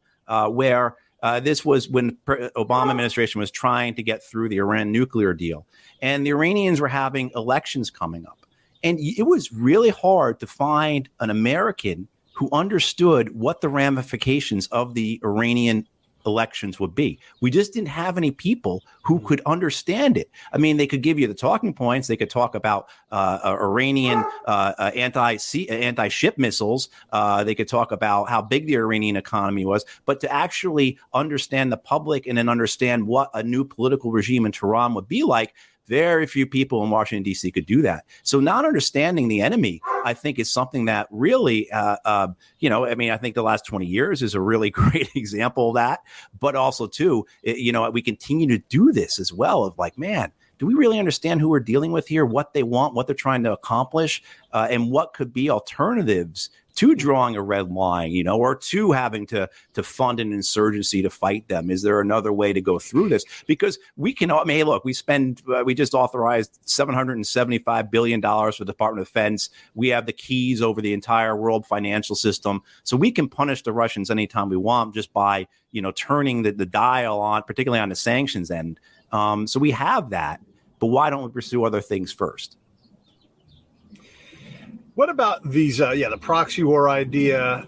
where this was when Obama administration was trying to get through the Iran nuclear deal. And the Iranians were having elections coming up. And it was really hard to find an American who understood what the ramifications of the Iranian elections would be. We just didn't have any people who could understand it. I mean, they could give you the talking points. They could talk about Iranian anti-ship missiles. They could talk about how big the Iranian economy was. But to actually understand the public and then understand what a new political regime in Tehran would be like, very few people in Washington, D.C. could do that. So not understanding the enemy, I think, is something that really, I think the last 20 years is a really great example of that. But also, too, we continue to do this as well of like, man, do we really understand who we're dealing with here, what they want, what they're trying to accomplish, and what could be alternatives to drawing a red line, or to having to fund an insurgency to fight them? Is there another way to go through this? Because we just authorized $775 billion for the Department of Defense. We have the keys over the entire world financial system. So we can punish the Russians anytime we want just by, turning the dial on, particularly on the sanctions end. So we have that, but why don't we pursue other things first? What about these, the proxy war idea,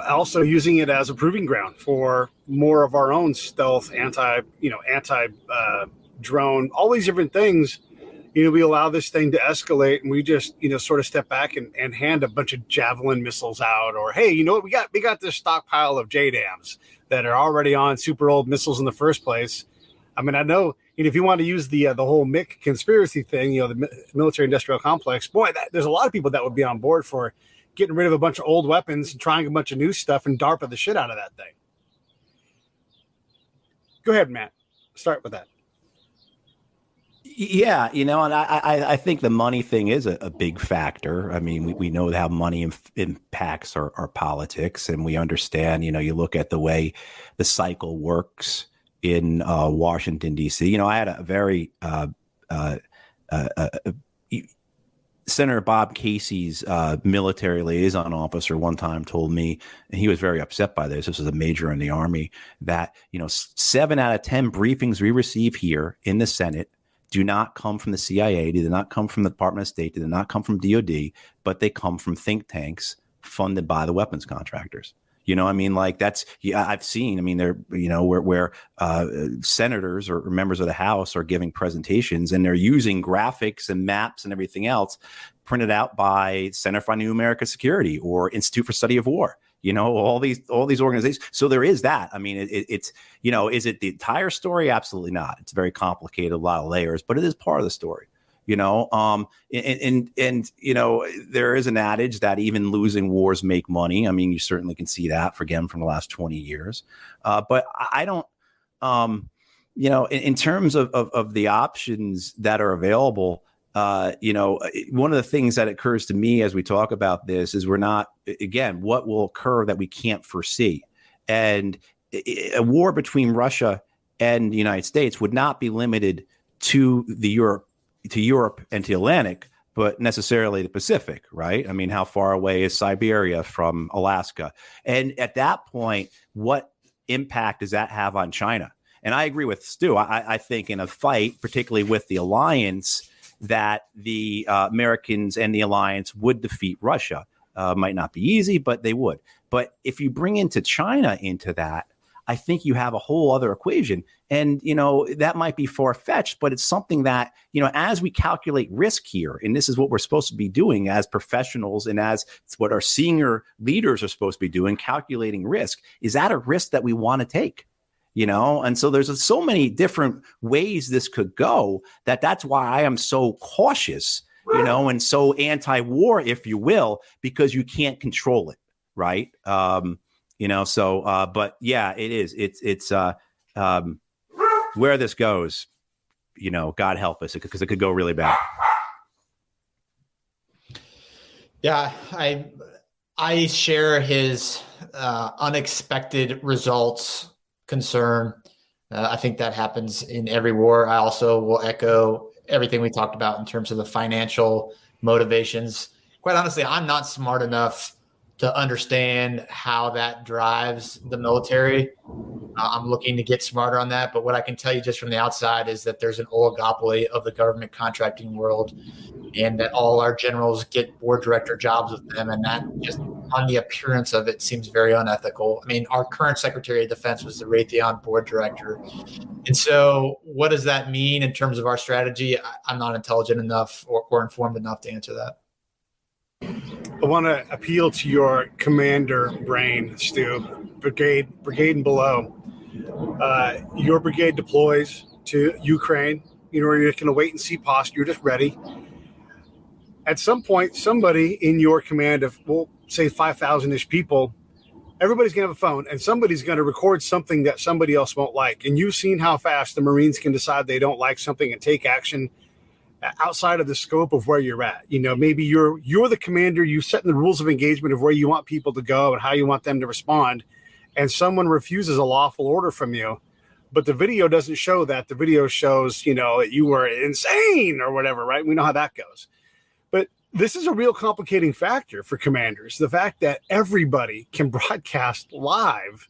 also using it as a proving ground for more of our own stealth, anti-drone, all these different things. We allow this thing to escalate and we just, sort of step back and hand a bunch of Javelin missiles out, or, hey, you know what? We got this stockpile of JDAMs that are already on super old missiles in the first place. I mean, I know, if you want to use the whole MIC conspiracy thing, the military industrial complex, boy, there's a lot of people that would be on board for getting rid of a bunch of old weapons and trying a bunch of new stuff and DARPA the shit out of that thing. Go ahead, Matt. Start with that. Yeah, and I think the money thing is a big factor. I mean, we know how money impacts our politics, and we understand, you look at the way the cycle works in Washington, D.C. I had a very Senator Bob Casey's military liaison officer one time told me, and he was very upset by this. This was a major in the Army, that 7 out of 10 briefings we receive here in the Senate do not come from the CIA, they do not come from the Department of State, they do not come from DOD, but they come from think tanks funded by the weapons contractors. That's, I've seen, they're, where senators or members of the House are giving presentations and they're using graphics and maps and everything else printed out by Center for New American Security or Institute for Study of War, all these organizations. So there is that. It's, is it the entire story? Absolutely not. It's very complicated, a lot of layers, but it is part of the story. There is an adage that even losing wars make money. You certainly can see that from the last 20 years. But I don't, in terms of the options that are available, one of the things that occurs to me as we talk about this is what will occur that we can't foresee. And a war between Russia and the United States would not be limited to Europe and to the Atlantic, but necessarily the Pacific, right? How far away is Siberia from Alaska? And at that point, what impact does that have on China? And I agree with Stu. I think in a fight, particularly with the alliance, that the Americans and the alliance would defeat Russia. Might not be easy, but they would. But if you bring into China into that, I think you have a whole other equation. And, that might be far-fetched, but it's something that, as we calculate risk here, and this is what we're supposed to be doing as professionals and as it's what our senior leaders are supposed to be doing, calculating risk. Is that a risk that we want to take? And so there's so many different ways this could go that's why I am so cautious, and so anti-war, if you will, because you can't control it. Right. But yeah, it is. It's where this goes, God help us, because it could go really bad. Yeah, I share his unexpected results concern. I think that happens in every war. I also will echo everything we talked about in terms of the financial motivations. Quite honestly, I'm not smart enough to understand how that drives the military. I'm looking to get smarter on that. But what I can tell you just from the outside is that there's an oligopoly of the government contracting world, and that all our generals get board director jobs with them. And that, just on the appearance of it, seems very unethical. I mean, our current Secretary of Defense was the Raytheon board director. And so what does that mean in terms of our strategy? I'm not intelligent enough or informed enough to answer that. I want to appeal to your commander brain, Stu, brigade and below. Your brigade deploys to Ukraine. You're going to wait and see posture. You're just ready. At some point, somebody in your command of, we'll say 5,000-ish people, everybody's going to have a phone, and somebody's going to record something that somebody else won't like. And you've seen how fast the Marines can decide they don't like something and take action outside of the scope of where you're at. Maybe you're the commander, you set the rules of engagement of where you want people to go and how you want them to respond, and someone refuses a lawful order from you, but the video doesn't show that. The video shows, that you were insane or whatever, right? We know how that goes. But this is a real complicating factor for commanders. The fact that everybody can broadcast live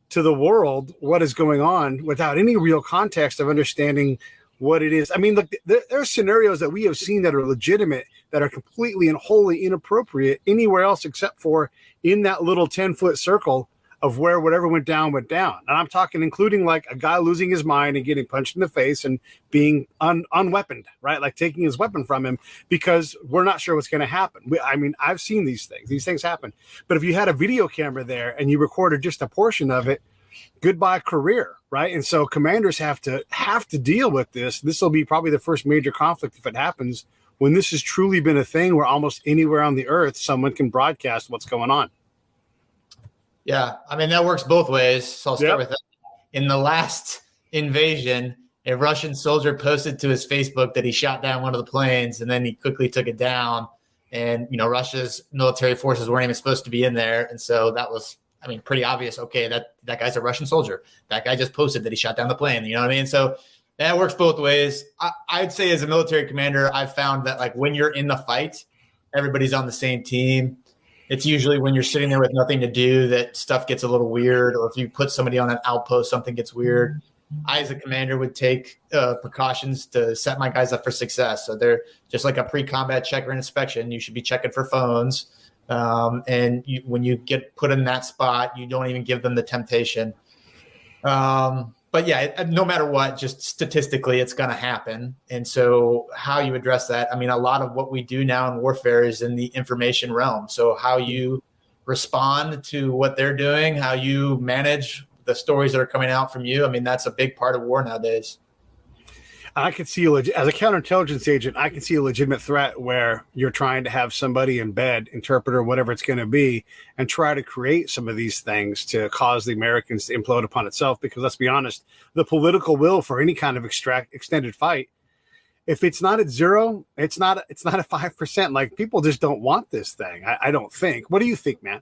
to the world what is going on without any real context of understanding what it is. I mean, look, there are scenarios that we have seen that are legitimate, that are completely and wholly inappropriate anywhere else except for in that little 10-foot circle of where whatever went down. And I'm talking including like a guy losing his mind and getting punched in the face and being unweaponed, right? Like taking his weapon from him because we're not sure what's going to happen. I've seen these things. These things happen. But if you had a video camera there and you recorded just a portion of it, goodbye career, right? And so commanders have to deal with this. This will be probably the first major conflict if it happens, when this has truly been a thing where almost anywhere on the earth someone can broadcast what's going on. Yeah, that works both ways. So I'll start with that. In the last invasion, a Russian soldier posted to his Facebook that he shot down one of the planes, and then he quickly took it down. And Russia's military forces weren't even supposed to be in there, and so that was, pretty obvious. Okay, that guy's a Russian soldier. That guy just posted that he shot down the plane. You know what I mean? So that works both ways. I'd say as a military commander, I've found that like when you're in the fight, everybody's on the same team. It's usually when you're sitting there with nothing to do that stuff gets a little weird, or if you put somebody on an outpost, something gets weird. I, as a commander, would take precautions to set my guys up for success. So they're just like a pre-combat check or inspection. You should be checking for phones. And when you get put in that spot, you don't even give them the temptation. But yeah, no matter what, just statistically, it's going to happen. And so how you address that, a lot of what we do now in warfare is in the information realm. So how you respond to what they're doing, how you manage the stories that are coming out from you. That's a big part of war nowadays. I could see, as a counterintelligence agent, I can see a legitimate threat where you're trying to have somebody in bed, interpreter, whatever it's going to be, and try to create some of these things to cause the Americans to implode upon itself. Because let's be honest, the political will for any kind of extended fight, if it's not at zero, it's not at 5%. Like, people just don't want this thing. I don't think. What do you think, Matt?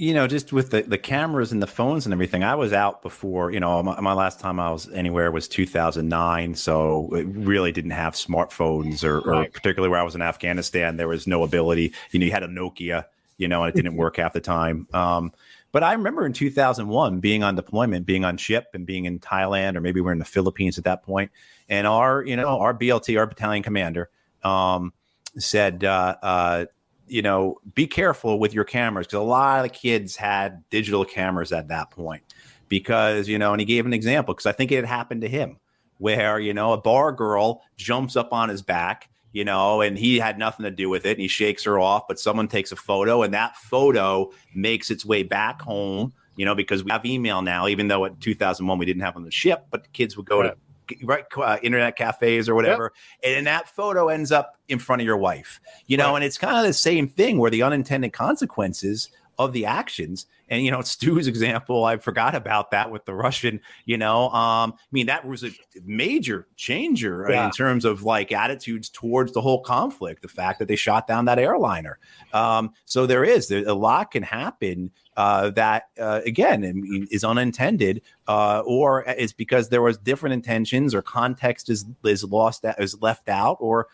Just with the cameras and the phones and everything, I was out before, my last time I was anywhere was 2009. So it really didn't have smartphones or particularly where I was in Afghanistan, there was no ability, you had a Nokia, and it didn't work half the time. But I remember in 2001 being on deployment, being on ship and being in Thailand, or maybe we're in the Philippines at that point. And our BLT, our battalion commander, said, be careful with your cameras, because a lot of kids had digital cameras at that point because, and he gave an example because I think it had happened to him where, a bar girl jumps up on his back, and he had nothing to do with it. And he shakes her off, but someone takes a photo and that photo makes its way back home, because we have email now, even though in 2001 we didn't have on the ship, but the kids would go to internet cafes or whatever. And that photo ends up in front of your wife, and it's kind of the same thing where the unintended consequences of the actions. And, Stu's example, I forgot about that with the Russian, that was a major changer in terms of like attitudes towards the whole conflict, the fact that they shot down that airliner. So there's a lot can happen that, again, is unintended or is because there was different intentions or context is left out or,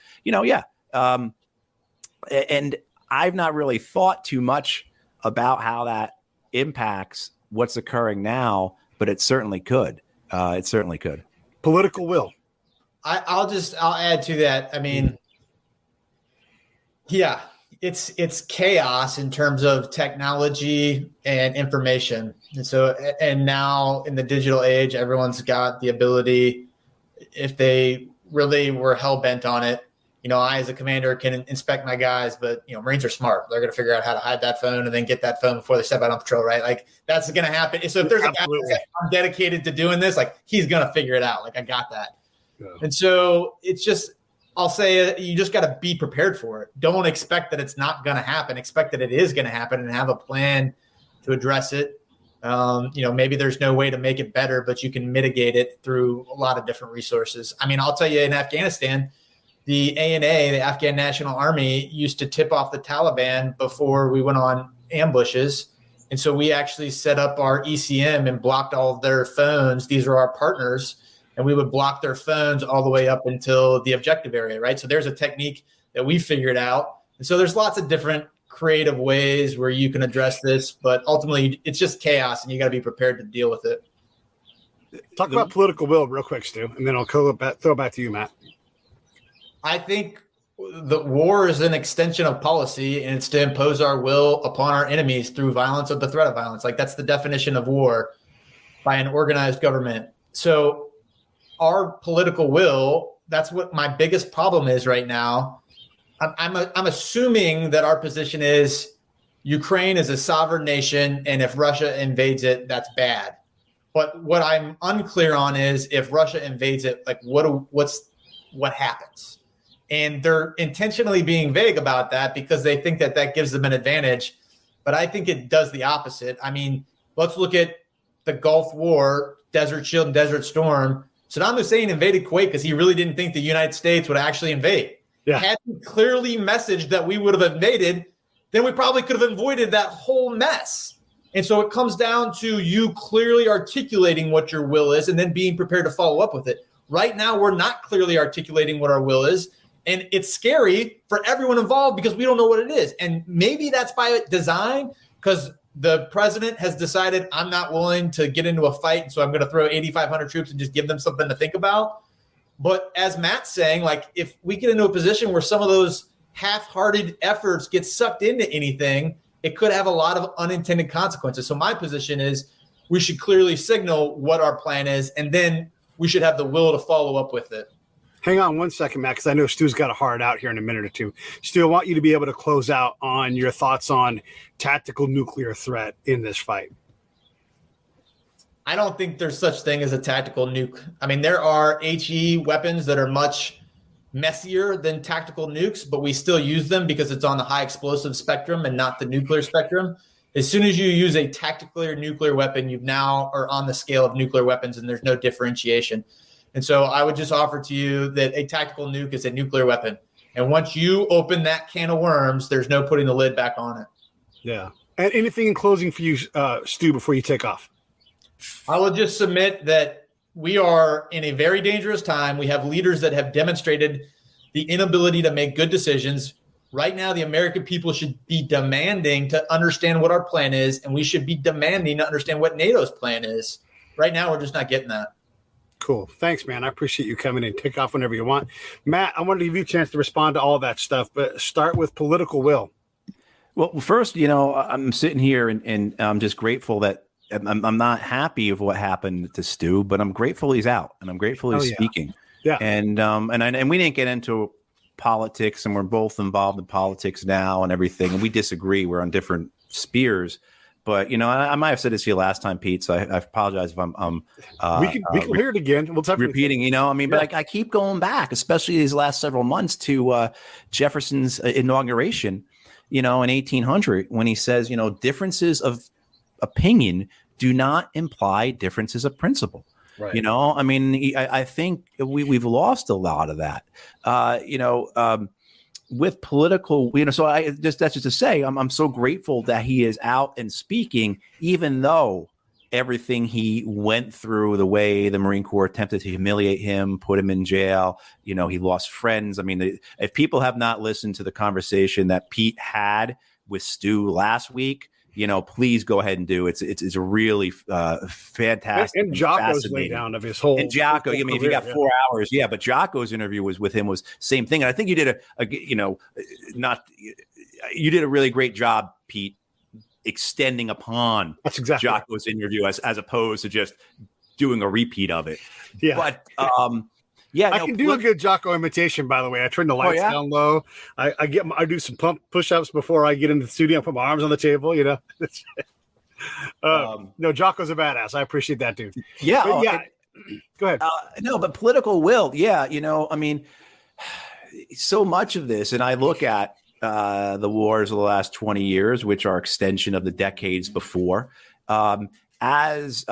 and I've not really thought too much about how that impacts what's occurring now, but it certainly could. Political will. I'll add to that. I mean, it's chaos in terms of technology and information. And now in the digital age, everyone's got the ability, if they really were hell bent on it, I, as a commander, can inspect my guys, but, Marines are smart. They're going to figure out how to hide that phone and then get that phone before they step out on patrol, right? Like, that's going to happen. So if there's a guy that's I'm dedicated to doing this, like, he's going to figure it out. Like, I got that. Yeah. And so it's just, I'll say you just got to be prepared for it. Don't expect that it's not going to happen. Expect that it is going to happen and have a plan to address it. Maybe there's no way to make it better, but you can mitigate it through a lot of different resources. I mean, I'll tell you, in Afghanistan, the ANA, the Afghan National Army, used to tip off the Taliban before we went on ambushes. And so we actually set up our ECM and blocked all of their phones. These are our partners. And we would block their phones all the way up until the objective area, right? So there's a technique that we figured out. And so there's lots of different creative ways where you can address this. But ultimately, it's just chaos, and you got to be prepared to deal with it. Talk about political will real quick, Stu, and then I'll throw it back to you, Matt. I think the war is an extension of policy, and it's to impose our will upon our enemies through violence or the threat of violence. Like, that's the definition of war by an organized government. So our political will, that's what my biggest problem is right now. I'm assuming that our position is Ukraine is a sovereign nation, and if Russia invades it, that's bad. But what I'm unclear on is if Russia invades it, like what happens? And they're intentionally being vague about that because they think that gives them an advantage. But I think it does the opposite. I mean, let's look at the Gulf War, Desert Shield and Desert Storm. Saddam Hussein invaded Kuwait because he really didn't think the United States would actually invade. Yeah. Had he clearly messaged that we would have invaded, then we probably could have avoided that whole mess. And so it comes down to you clearly articulating what your will is and then being prepared to follow up with it. Right now, we're not clearly articulating what our will is. And it's scary for everyone involved because we don't know what it is. And maybe that's by design because the president has decided I'm not willing to get into a fight. So I'm going to throw 8,500 troops and just give them something to think about. But as Matt's saying, like if we get into a position where some of those half-hearted efforts get sucked into anything, it could have a lot of unintended consequences. So my position is we should clearly signal what our plan is, and then we should have the will to follow up with it. Hang on one second, Matt, because I know Stu's got a hard out here in a minute or two. Stu, I want you to be able to close out on your thoughts on tactical nuclear threat in this fight. I don't think there's such thing as a tactical nuke. I mean, there are HE weapons that are much messier than tactical nukes, but we still use them because it's on the high explosive spectrum and not the nuclear spectrum. As soon as you use a tactical nuclear weapon, you now are on the scale of nuclear weapons and there's no differentiation. And so I would just offer to you that a tactical nuke is a nuclear weapon. And once you open that can of worms, there's no putting the lid back on it. Yeah. And anything in closing for you, Stu, before you take off? I will just submit that we are in a very dangerous time. We have leaders that have demonstrated the inability to make good decisions. Right now, the American people should be demanding to understand what our plan is, and we should be demanding to understand what NATO's plan is. Right now, we're just not getting that. Cool. Thanks, man. I appreciate you coming in. Take off whenever you want. Matt, I wanted to give you a chance to respond to all that stuff, but start with political will. Well, first, I'm sitting here and I'm just grateful that I'm not happy of what happened to Stu, but I'm grateful he's out and I'm grateful he's speaking. Yeah. And we didn't get into politics, and we're both involved in politics now and everything, and we disagree. We're on different spheres. But I might have said this to you last time, Pete. So I apologize if I'm we can hear it again. We'll definitely repeating. But I keep going back, especially these last several months, to Jefferson's inauguration. In 1800, when he says, differences of opinion do not imply differences of principle. Right. I think we've lost a lot of that. With political, so that's just to say, I'm so grateful that he is out and speaking, even though everything he went through, the way the Marine Corps attempted to humiliate him, put him in jail, he lost friends. I mean, if people have not listened to the conversation that Pete had with Stu last week, please go ahead and do it. It's a really fantastic. And Jocko's lay down of his whole. And Jocko, whole if you got 4 hours, but Jocko's interview was with him was same thing. And I think you did you did a really great job, Pete, extending upon That's exactly Jocko's interview as opposed to just doing a repeat of it. Yeah. But I can do a good Jocko imitation, by the way. I turn the lights down low. I do some push-ups before I get into the studio. I put my arms on the table, No, Jocko's a badass. I appreciate that, dude. Yeah. Go ahead. No, but political will. Yeah. So much of this, and I look at the wars of the last 20 years, which are extension of the decades before, as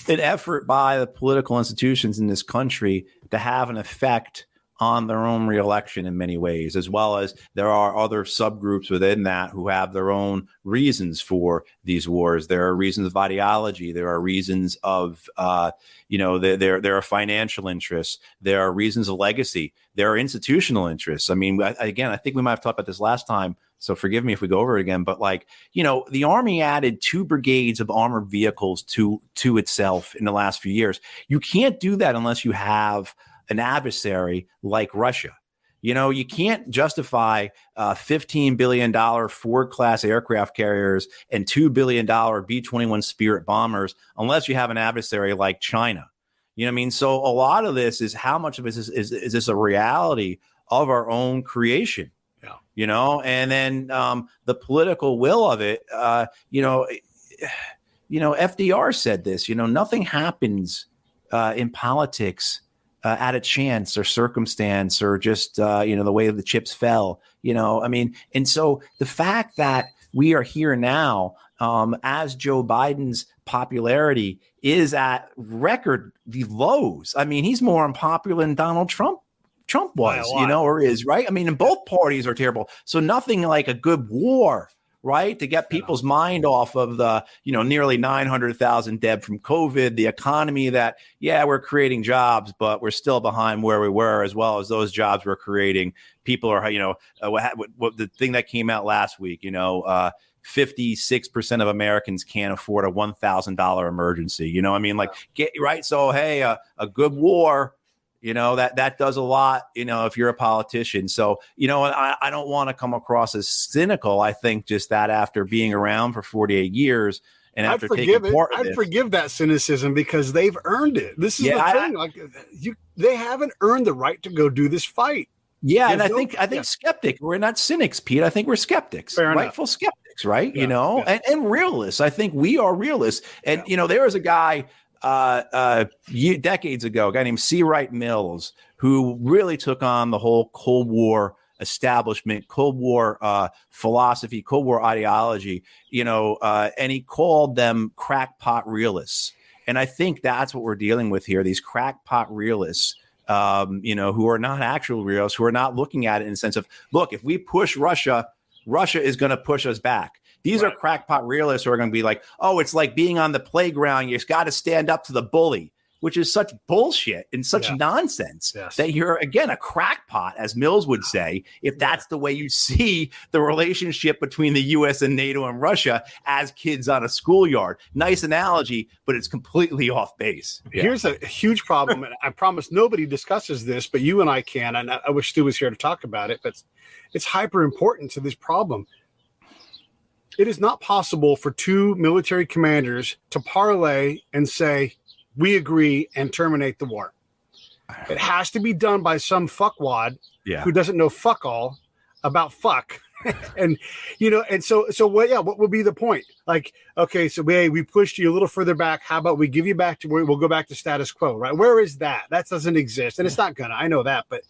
an effort by the political institutions in this country to have an effect on their own reelection in many ways, as well as there are other subgroups within that who have their own reasons for these wars. There are reasons of ideology. There are reasons of, there are financial interests. There are reasons of legacy. There are institutional interests. I mean, again, I think we might have talked about this last time, so forgive me if we go over it again, but the Army added 2 brigades of armored vehicles to itself in the last few years. You can't do that unless you have an adversary like Russia. You can't justify $15 billion Ford-class aircraft carriers and $2 billion B-21 Spirit bombers unless you have an adversary like China. So a lot of this is how much of this is this a reality of our own creation? And then the political will of it, FDR said this, nothing happens in politics at a chance or circumstance or just, the way the chips fell, and so the fact that we are here now as Joe Biden's popularity is at record lows. I mean, he's more unpopular than Donald Trump was, or is, right? I mean, and both parties are terrible. So nothing like a good war, right? To get people's mind off of the, nearly 900,000 dead from COVID, the economy that, we're creating jobs, but we're still behind where we were, as well as those jobs we're creating. People are, what the thing that came out last week, 56% of Americans can't afford a $1,000 emergency. Right. So, hey, a good war, that does a lot, if you're a politician. So, I don't want to come across as cynical. I think just that after being around for 48 years and after taking part of this, forgive that cynicism because they've earned it. This is the thing. They haven't earned the right to go do this fight. Yeah. And I think skeptic. We're not cynics, Pete. I think we're skeptics, rightful skeptics, right? Yeah, and realists. I think we are realists. And, there was a guy decades ago, a guy named C. Wright Mills, who really took on the whole Cold War establishment, Cold War philosophy, Cold War ideology, and he called them crackpot realists. And I think that's what we're dealing with here, these crackpot realists, who are not actual realists, who are not looking at it in the sense of, look, if we push Russia, Russia is going to push us back. These are crackpot realists who are going to be like, oh, it's like being on the playground. You just got to stand up to the bully, which is such bullshit and such nonsense that you're, again, a crackpot, as Mills would say, if that's the way you see the relationship between the U.S. and NATO and Russia as kids on a schoolyard. Nice analogy, but it's completely off base. Here's a huge problem, and I promise nobody discusses this, but you and I can, and I wish Stu was here to talk about it, but it's hyper important to this problem. It is not possible for 2 military commanders to parlay and say, we agree, and terminate the war. It has to be done by some fuckwad who doesn't know fuck all about fuck And so what? Yeah, what would be the point? Like, okay, so we pushed you a little further back. How about we give you back to where we'll go back to status quo, right? Where is that? That doesn't exist, and it's not gonna. I know that, but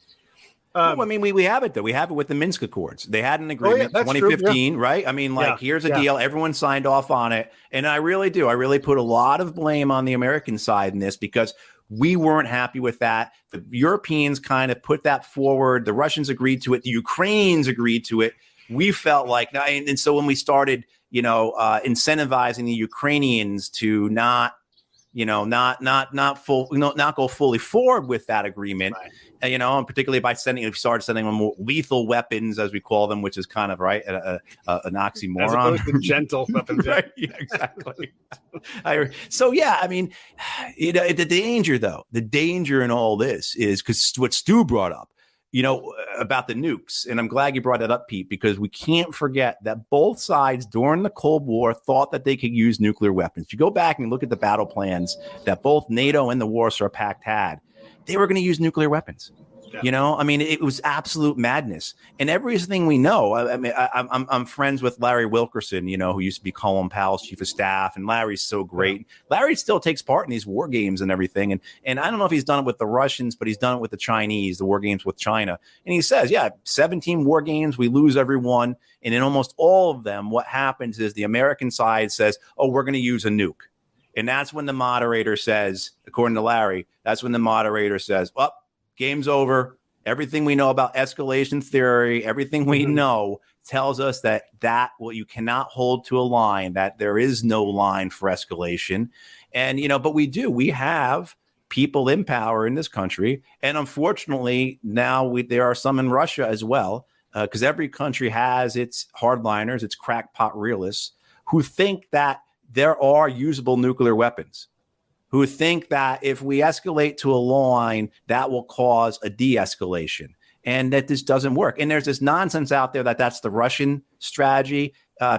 well, I mean, we have it though. We have it with the Minsk Accords. They had an agreement, 2015, right? I mean, here's a deal. Everyone signed off on it, and I really do. I really put a lot of blame on the American side in this because we weren't happy with that. The Europeans kind of put that forward. The Russians agreed to it. The Ukrainians agreed to it. We felt like, and so when we started, incentivizing the Ukrainians to not go fully forward with that agreement, right. And particularly by started sending them more lethal weapons, as we call them, which is kind of an oxymoron. As opposed to gentle weapons. Right? Yeah, exactly. The danger in all this is because what Stu brought up, about the nukes. And I'm glad you brought that up, Pete, because we can't forget that both sides during the Cold War thought that they could use nuclear weapons. If you go back and look at the battle plans that both NATO and the Warsaw Pact had, they were going to use nuclear weapons. Yeah. It was absolute madness. And everything we know, I'm friends with Larry Wilkerson, who used to be Colin Powell's chief of staff. And Larry's so great. Yeah. Larry still takes part in these war games and everything. And I don't know if he's done it with the Russians, but he's done it with the Chinese, the war games with China. And he says, 17 war games, we lose every one. And in almost all of them, what happens is the American side says, oh, we're going to use a nuke. And that's when the moderator says, according to Larry, well, game's over. Everything we know about escalation theory, everything we know tells us that you cannot hold to a line, that there is no line for escalation. And, but we have people in power in this country. And unfortunately, now there are some in Russia as well, because every country has its hardliners, its crackpot realists who think that there are usable nuclear weapons, who think that if we escalate to a line, that will cause a de-escalation, and that this doesn't work. And there's this nonsense out there that's the Russian strategy.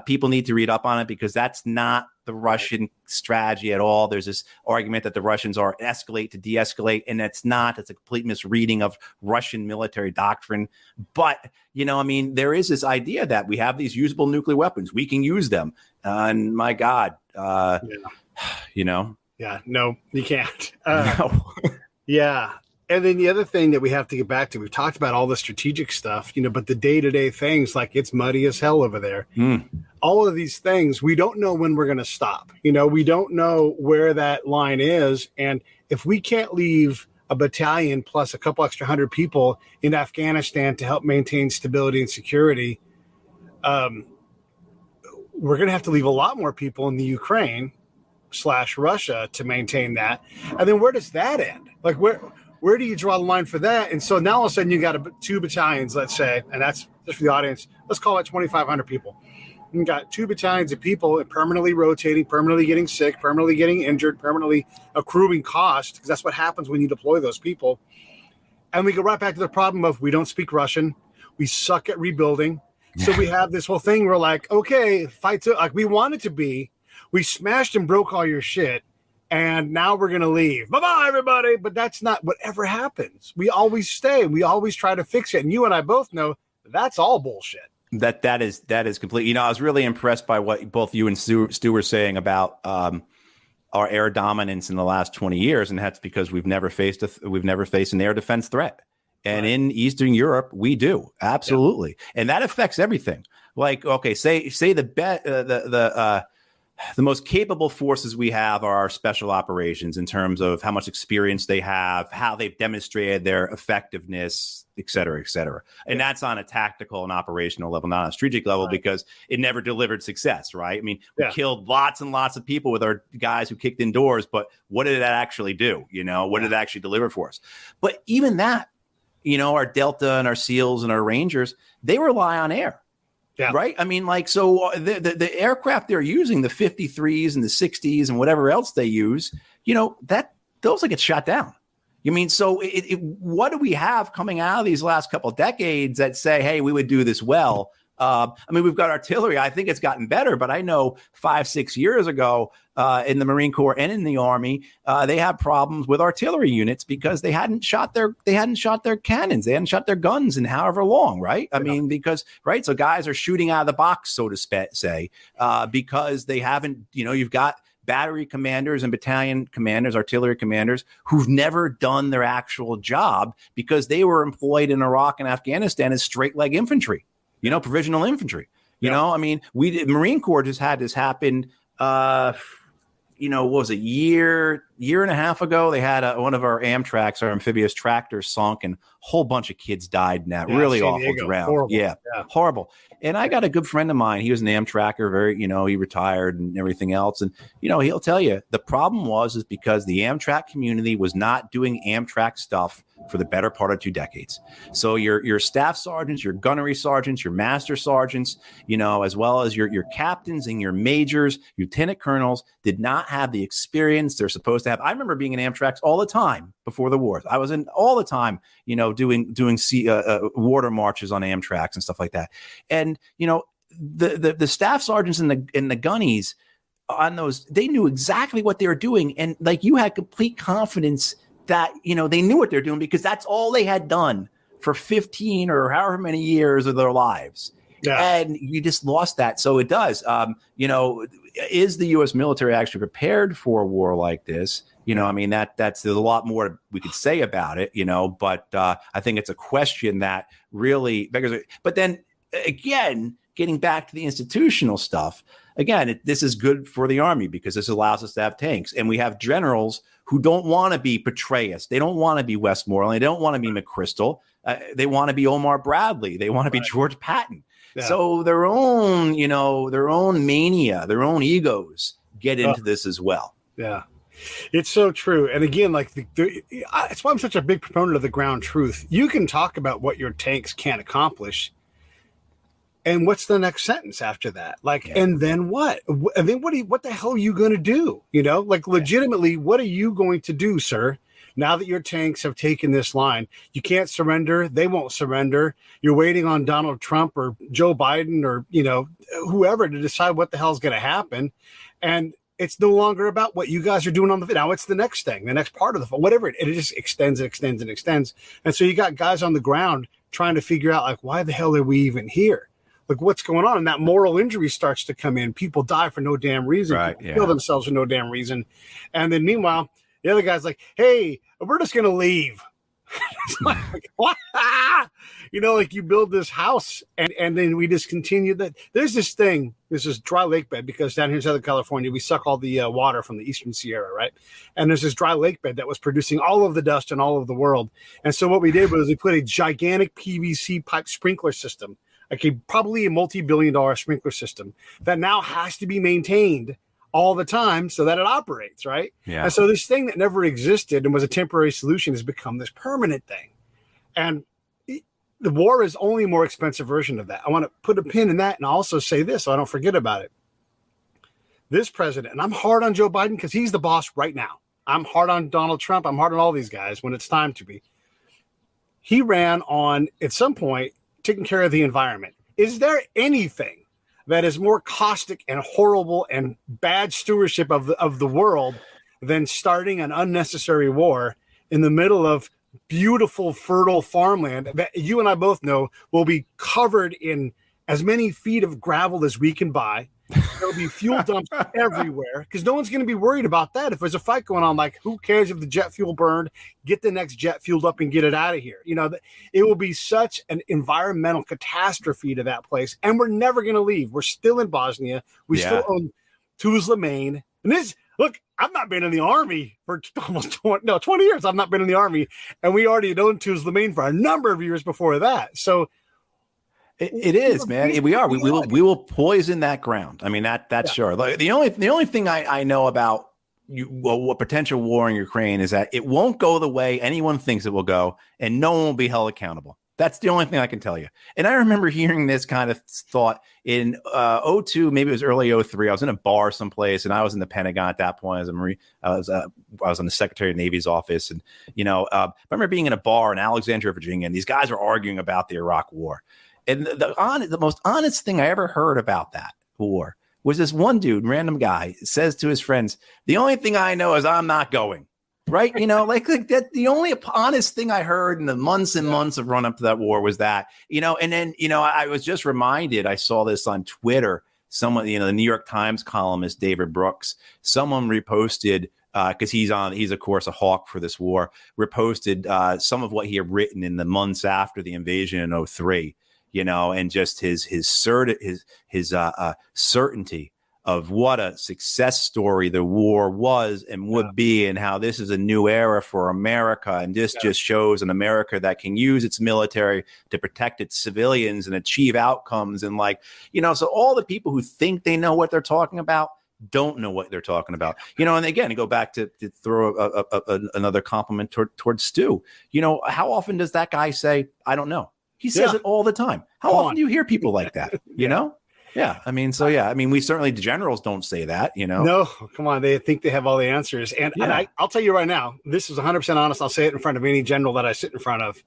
People need to read up on it because that's not the Russian strategy at all. There's this argument that the Russians are escalate to de-escalate, and that's not. It's a complete misreading of Russian military doctrine. But, there is this idea that we have these usable nuclear weapons. We can use them. And my God, Yeah, no, you can't. No. Yeah. And then the other thing that we have to get back to, we've talked about all the strategic stuff, but the day-to-day things, like it's muddy as hell over there. All of these things, we don't know when we're going to stop. We don't know where that line is. And if we can't leave a battalion plus a couple extra 100 people in Afghanistan to help maintain stability and security, we're going to have to leave a lot more people in the Ukraine / Russia to maintain that. And then where does that end? Like where do you draw the line for that? And so now all of a sudden you got 2 battalions, let's say, and that's just for the audience. Let's call it 2,500 people. You got 2 battalions of people permanently rotating, permanently getting sick, permanently getting injured, permanently accruing cost, because that's what happens when you deploy those people. And we go right back to the problem of we don't speak Russian. We suck at rebuilding. So we have this whole thing where like, okay, fight like we want it to be. We smashed and broke all your shit, and now we're going to leave. Bye-bye, everybody. But that's not whatever happens. We always stay. We always try to fix it. And you and I both know that's all bullshit. That is complete. I was really impressed by what both you and Stu were saying about our air dominance in the last 20 years, and that's because we've never faced an air defense threat. And in Eastern Europe, we do. Absolutely. Yeah. And that affects everything. Like, okay, say the most capable forces we have are our special operations in terms of how much experience they have, how they've demonstrated their effectiveness, et cetera, et cetera. And that's on a tactical and operational level, not on a strategic level, because it never delivered success, right? I mean, we killed lots and lots of people with our guys who kicked indoors, but what did that actually do? What did it actually deliver for us? But even that, our Delta and our SEALs and our Rangers, they rely on air. Yeah. Right. I mean, so the aircraft they're using, the 53s and the 60s and whatever else they use, those get shot down. So what do we have coming out of these last couple of decades that say, hey, we would do this well I mean, we've got artillery. I think it's gotten better, but I know 5-6 years ago in the Marine Corps and in the Army, they had problems with artillery units because they hadn't shot their cannons, they hadn't shot their guns in however long, right? I mean, because so guys are shooting out of the box, so to say, because they haven't. You've got battery commanders and battalion commanders, artillery commanders, who've never done their actual job because they were employed in Iraq and Afghanistan as straight leg infantry. Provisional infantry. I mean, Marine Corps just had this happen. What was it, year and a half ago? They had one of our Amtraks, our amphibious tractors, sunk, and a whole bunch of kids died in that. Really awful ground. Horrible. Yeah, horrible. And I got a good friend of mine. He was an Amtracker, very, he retired and everything else. And, he'll tell you the problem is because the Amtrak community was not doing Amtrak stuff for the better part of 2 decades. So your staff sergeants, your gunnery sergeants, your master sergeants, as well as your captains and your majors, lieutenant colonels did not have the experience they're supposed to have. I remember being in Amtraks all the time before the war. I was in all the time, doing water marches on Amtraks and stuff like that. And, the staff sergeants and the gunnies on those, they knew exactly what they were doing. And you had complete confidence that, they knew what they're doing because that's all they had done for 15 or however many years of their lives. Yeah. And you just lost that. So it does, is the U.S. military actually prepared for a war like this? I mean, there's a lot more we could say about it, but I think it's a question that really beggars it. But then again, getting back to the institutional stuff, again, this is good for the Army because this allows us to have tanks. And we have generals who don't want to be Petraeus. They don't want to be Westmoreland. They don't want to be McChrystal. They want to be Omar Bradley. They want to be George Patton. Yeah. So their own mania, their own egos get into this as well. Yeah. It's so true. And again, it's why I'm such a big proponent of the ground truth. You can talk about what your tanks can accomplish. And what's the next sentence after that? And then what? And then what the hell are you going to do? Legitimately, what are you going to do, sir? Now that your tanks have taken this line, you can't surrender. They won't surrender. You're waiting on Donald Trump or Joe Biden or, whoever to decide what the hell is going to happen. And it's no longer about what you guys are doing on the now. It's the next thing, the next part of the whatever it just extends and extends and extends. And so you got guys on the ground trying to figure out why the hell are we even here? What's going on? And that moral injury starts to come in. People die for no damn reason. Right, People kill themselves for no damn reason. And then meanwhile, the other guy's like, hey, we're just going to leave. It's what? You build this house and then we just continue that. There's this thing, this is dry lake bed because down here in Southern California, we suck all the water from the Eastern Sierra, right? And there's this dry lake bed that was producing all of the dust in all of the world. And so what we did was we put a gigantic PVC pipe sprinkler system, probably a multi-billion-dollar sprinkler system that now has to be maintained all the time so that it operates, right? Yeah. And so this thing that never existed and was a temporary solution has become this permanent thing. And the war is only a more expensive version of that. I want to put a pin in that and also say this so I don't forget about it. This president, and I'm hard on Joe Biden because he's the boss right now. I'm hard on Donald Trump. I'm hard on all these guys when it's time to be. He ran on, at some point, taking care of the environment. Is there anything that is more caustic and horrible and bad stewardship of the world than starting an unnecessary war in the middle of beautiful, fertile farmland that you and I both know will be covered in as many feet of gravel as we can buy? There'll be fuel dumps everywhere because no one's going to be worried about that. If there's a fight going on, who cares if the jet fuel burned? Get the next jet fueled up and get it out of here. It will be such an environmental catastrophe to that place. And we're never going to leave. We're still in Bosnia. We still own Tuzla, Maine. And look, I've not been in the Army for almost 20 years. I've not been in the Army. And we already had owned Tuzla, Maine for a number of years before that. So It is, man. We are. We will poison that ground. I mean, that's sure. The only thing I know about a potential war in Ukraine is that it won't go the way anyone thinks it will go, and no one will be held accountable. That's the only thing I can tell you. And I remember hearing this kind of thought in 2002, maybe it was early 2003. I was in a bar someplace, and I was in the Pentagon at that point as a Marine. I was in the Secretary of Navy's office, and I remember being in a bar in Alexandria, Virginia, and these guys were arguing about the Iraq War. And the most honest thing I ever heard about that war was this one dude, random guy, says to his friends, "The only thing I know is I'm not going." Right? Like that. The only honest thing I heard in the months and months of run up to that war was that, and then, I was just reminded, I saw this on Twitter. Someone, the New York Times columnist, David Brooks, someone reposted, because he's of course a hawk for this war, reposted some of what he had written in the months after the invasion in 2003, and just his certainty of what a success story the war was and would be, and how this is a new era for America. And this just shows an America that can use its military to protect its civilians and achieve outcomes. And so all the people who think they know what they're talking about don't know what they're talking about. And again, to go back to throw another compliment towards Stu, how often does that guy say, "I don't know"? He says it all the time. How often do you hear people like that, you know? Yeah. We certainly, the generals don't say that, No, come on. They think they have all the answers. And I'll tell you right now, this is 100% honest. I'll say it in front of any general that I sit in front of.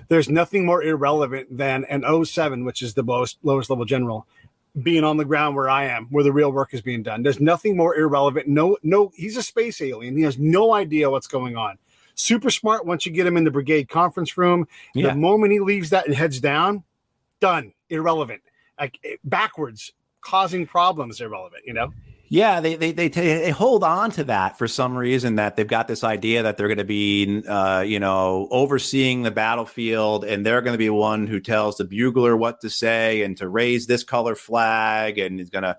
There's nothing more irrelevant than an 07, which is the lowest level general, being on the ground where I am, where the real work is being done. There's nothing more irrelevant. No, he's a space alien. He has no idea what's going on. Super smart once you get him in the brigade conference room. Yeah. The moment he leaves that and heads down, done. Irrelevant. Backwards, causing problems, irrelevant, Yeah, they hold on to that for some reason, that they've got this idea that they're going to be, overseeing the battlefield, and they're going to be one who tells the bugler what to say and to raise this color flag, and he's going to,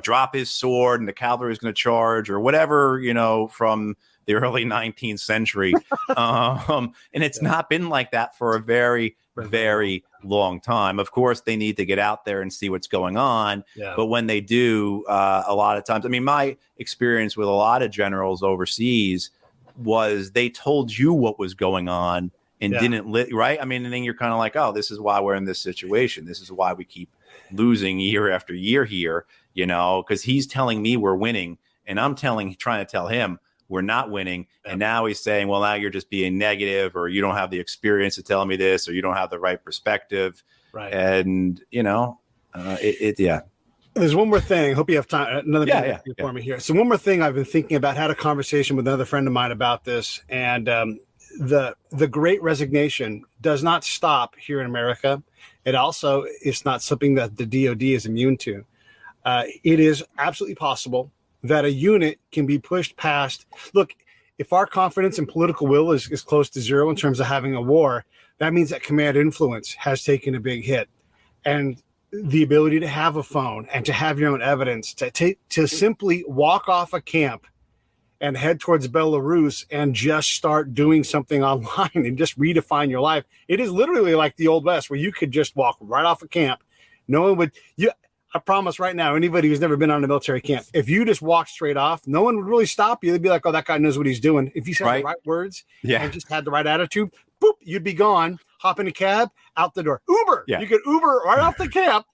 drop his sword, and the cavalry is going to charge, or whatever, from the early 19th century. And it's not been like that for a very, very long time. Of course, they need to get out there and see what's going on. Yeah. But when they do, a lot of times, my experience with a lot of generals overseas was they told you what was going on and didn't right. And then you're kind of like, oh, this is why we're in this situation. This is why we keep losing year after year here, because he's telling me we're winning, and I'm trying to tell him we're not winning. And now he's saying, well, now you're just being negative, or you don't have the experience to tell me this, or you don't have the right perspective. Right. And, There's one more thing. Hope you have time. Another minute for me here. So one more thing I've been thinking about, had a conversation with another friend of mine about this. And the Great Resignation does not stop here in America. It's not something that the DOD is immune to. It is absolutely possible that a unit can be pushed past. Look, if our confidence and political will is close to zero in terms of having a war, that means that command influence has taken a big hit. And the ability to have a phone and to have your own evidence, to simply walk off a camp and head towards Belarus and just start doing something online and just redefine your life. It is literally like the Old West, where you could just walk right off a camp. No one would. I promise right now, anybody who's never been on a military camp, if you just walk straight off, no one would really stop you. They'd be like, oh, that guy knows what he's doing. If you said the right words and just had the right attitude, boop, you'd be gone. Hop in a cab, out the door. Uber. Yeah. You could Uber right off the camp.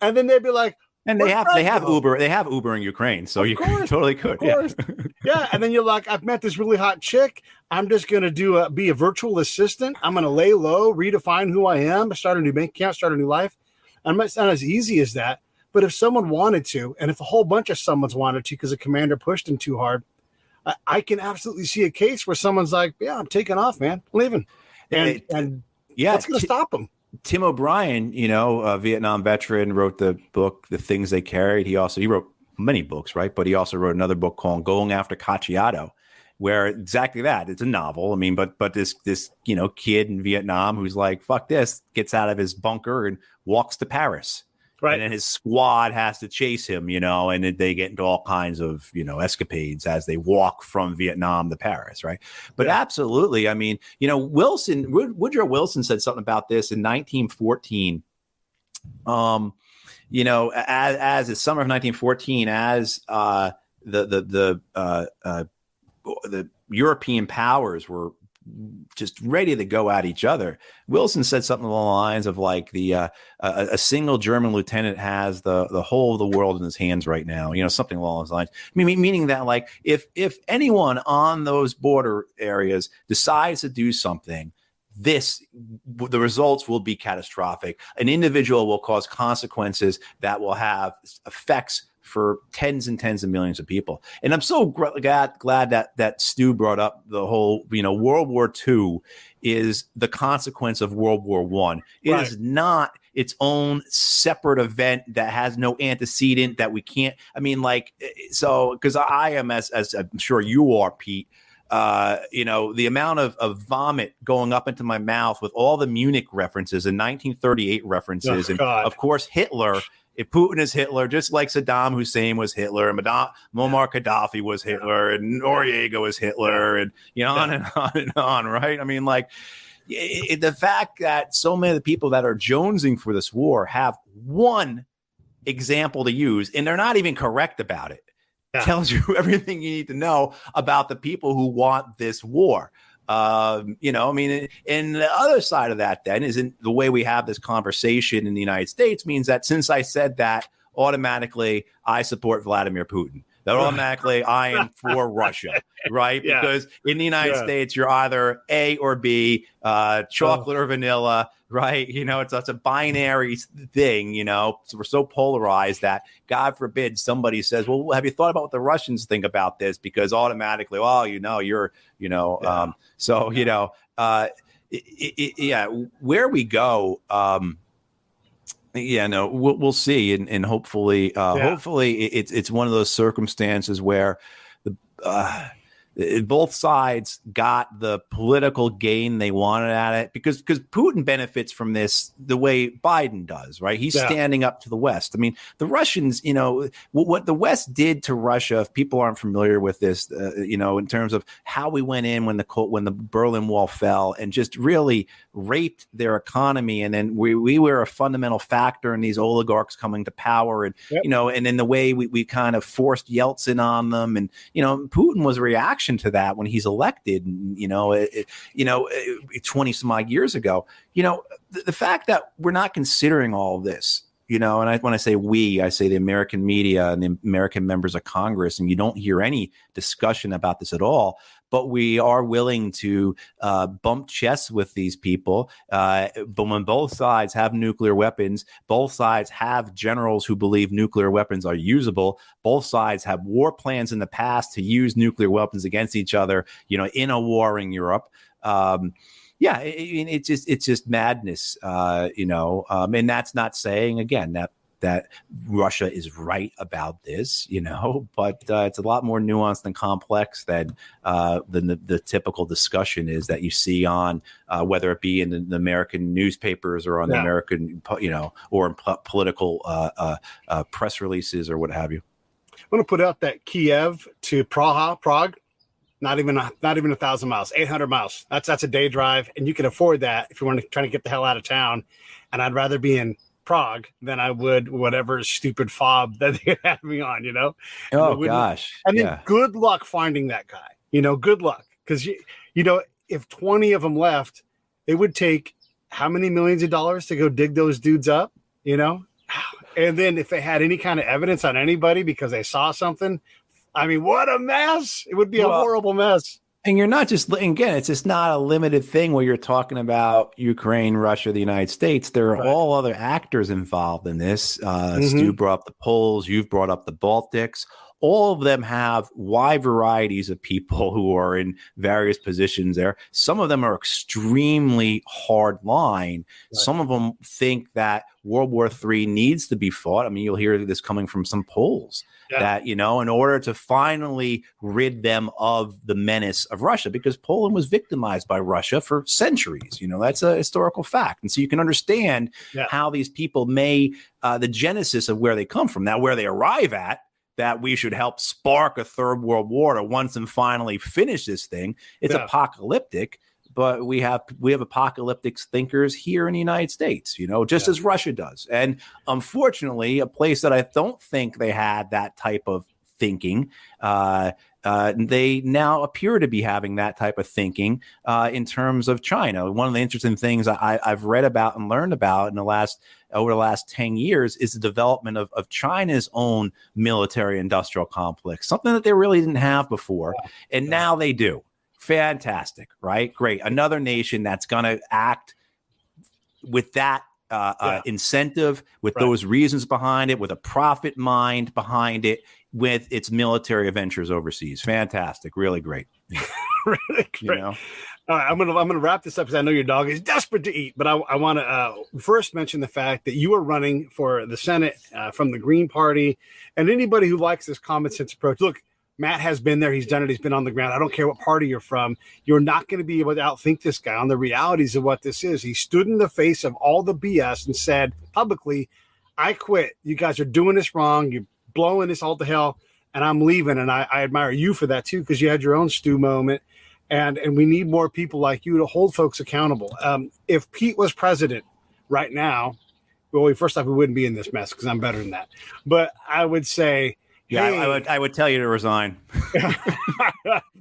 And then they'd be like, and they have Uber. They have Uber in Ukraine. So you totally could. Yeah. And then you're like, I've met this really hot chick. I'm just going to be a virtual assistant. I'm going to lay low, redefine who I am, start a new bank account, start a new life. And it's not as easy as that. But if someone wanted to, and if a whole bunch of someone's wanted to because a commander pushed them too hard, I can absolutely see a case where someone's like, yeah, I'm taking off, man, I'm leaving. And what's going to stop them? Tim O'Brien, a Vietnam veteran, wrote the book, The Things They Carried. He wrote many books, right? But he also wrote another book called Going After Cacciato, where exactly that. It's a novel. But this kid in Vietnam who's like, fuck this, gets out of his bunker and walks to Paris. Right. And then his squad has to chase him, and they get into all kinds of, escapades as they walk from Vietnam to Paris. Right. But absolutely. Woodrow Wilson said something about this in 1914. As the summer of 1914, as the European powers were just ready to go at each other, Wilson said something along the lines of like a single German lieutenant has the whole of the world in his hands right now, something along those lines. Meaning that like if anyone on those border areas decides to do something, the results will be catastrophic. An individual will cause consequences that will have effects for tens and tens of millions of people. And I'm so glad that Stu brought up the whole, World War II is the consequence of World War I. It is not its own separate event that has no antecedent that we can't. Because I am, as I'm sure you are, Pete. The amount of vomit going up into my mouth with all the Munich references and 1938 references, of course Hitler. If Putin is Hitler, just like Saddam Hussein was Hitler, and Muammar Gaddafi was Hitler, and Noriega was Hitler, and on and on and on, right? The fact that so many of the people that are jonesing for this war have one example to use, and they're not even correct about it, tells you everything you need to know about the people who want this war. And the other side of that then isn't the way we have this conversation in the United States means that since I said that, automatically I support Vladimir Putin. That automatically I am for Russia, right? Yeah. Because in the United States, you're either A or B, chocolate or vanilla, right? It's a binary thing, So we're so polarized that God forbid somebody says, well, have you thought about what the Russians think about this? Because automatically, well, where we go, we'll see, and hopefully it's one of those circumstances where both sides got the political gain they wanted at it, because Putin benefits from this the way Biden does, right? He's standing up to the West. The Russians, what the West did to Russia, if people aren't familiar with this, in terms of how we went in when the Berlin Wall fell and just really raped their economy. And then we were a fundamental factor in these oligarchs coming to power. And, and then the way we kind of forced Yeltsin on them. And, Putin was a reaction to that when he's elected, 20 some odd years ago. The fact that we're not considering all of this, and when I say we, I say the American media and the American members of Congress, and you don't hear any discussion about this at all. But we are willing to bump chests with these people. But when both sides have nuclear weapons, both sides have generals who believe nuclear weapons are usable. Both sides have war plans in the past to use nuclear weapons against each other, in a war in Europe. It's just madness, and that's not saying, again, that Russia is right about this, but it's a lot more nuanced and complex than the typical discussion is that you see on whether it be in the American newspapers or on the American, or in political press releases or what have you. I want to put out that Kiev to Prague, not even 1,000 miles, 800 miles. That's a day drive, and you can afford that if you want to try to get the hell out of town. And I'd rather be in Prague than I would whatever stupid fob that they have me on, Oh gosh. And then good luck finding that guy, good luck. Because if 20 of them left, it would take how many millions of dollars to go dig those dudes up, And then if they had any kind of evidence on anybody because they saw something, what a mess. It would be a horrible mess. And you're not just, again, it's just not a limited thing where you're talking about Ukraine, Russia, the United States. There are all other actors involved in this. Stu brought up the Poles. You've brought up the Baltics. All of them have wide varieties of people who are in various positions there. Some of them are extremely hard line. Right. Some of them think that World War III needs to be fought. You'll hear this coming from some Poles that, in order to finally rid them of the menace of Russia, because Poland was victimized by Russia for centuries. That's a historical fact. And so you can understand how these people the genesis of where they come from. Now, where they arrive at, that we should help spark a third world war to once and finally finish this thing. It's apocalyptic, but we have apocalyptic thinkers here in the United States, just as Russia does. And unfortunately, a place that I don't think they had that type of thinking, they now appear to be having that type of thinking in terms of China. One of the interesting things I've read about and learned about over the last 10 years is the development of China's own military industrial complex, something that they really didn't have before. And now they do. Fantastic, right? Great. Another nation that's going to act with that incentive, with those reasons behind it, with a profit mind behind it, with its military ventures overseas. Fantastic. Really great. Really great. You know? All right, I'm gonna wrap this up because I know your dog is desperate to eat. But I want to first mention the fact that you are running for the Senate from the Green Party, and anybody who likes this common sense approach. Look, Matt has been there. He's done it. He's been on the ground. I don't care what party you're from. You're not going to be able to outthink this guy on the realities of what this is. He stood in the face of all the BS and said publicly, "I quit. You guys are doing this wrong. You're blowing this all to hell, and I'm leaving." And I admire you for that too, because you had your own Stu moment. And we need more people like you to hold folks accountable. If Pete was president right now, well, first off, we wouldn't be in this mess because I'm better than that. But I would say, yeah, hey, I would tell you to resign.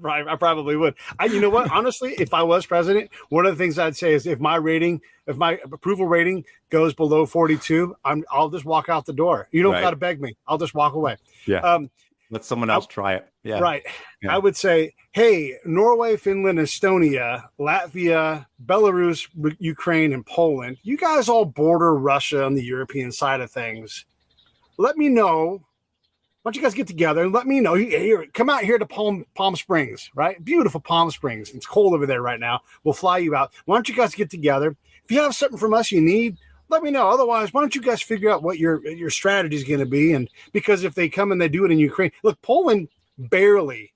Right, I probably would. You know what? Honestly, if I was president, one of the things I'd say is if my approval rating goes below 42, I'll just walk out the door. You don't got to beg me. I'll just walk away. Yeah. Let someone else try it. Yeah. Right. Yeah. I would say, hey, Norway, Finland, Estonia, Latvia, Belarus, Ukraine, and Poland, you guys all border Russia on the European side of things. Let me know. Why don't you guys get together and let me know? Here, come out here to Palm Springs, right? Beautiful Palm Springs. It's cold over there right now. We'll fly you out. Why don't you guys get together? If you have something from us you need, let me know. Otherwise, why don't you guys figure out what your strategy is going to be? And because if they come and they do it in Ukraine, look, Poland barely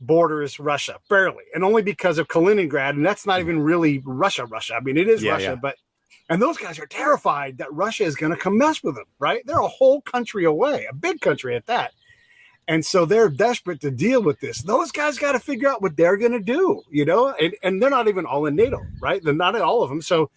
borders Russia, barely, and only because of Kaliningrad, and that's not even really Russia. I mean, it is Russia, but and those guys are terrified that Russia is going to come mess with them. Right? They're a whole country away, a big country at that, and so they're desperate to deal with this. Those guys got to figure out what they're going to do, you know, and they're not even all in NATO, right? They're not all of them, so.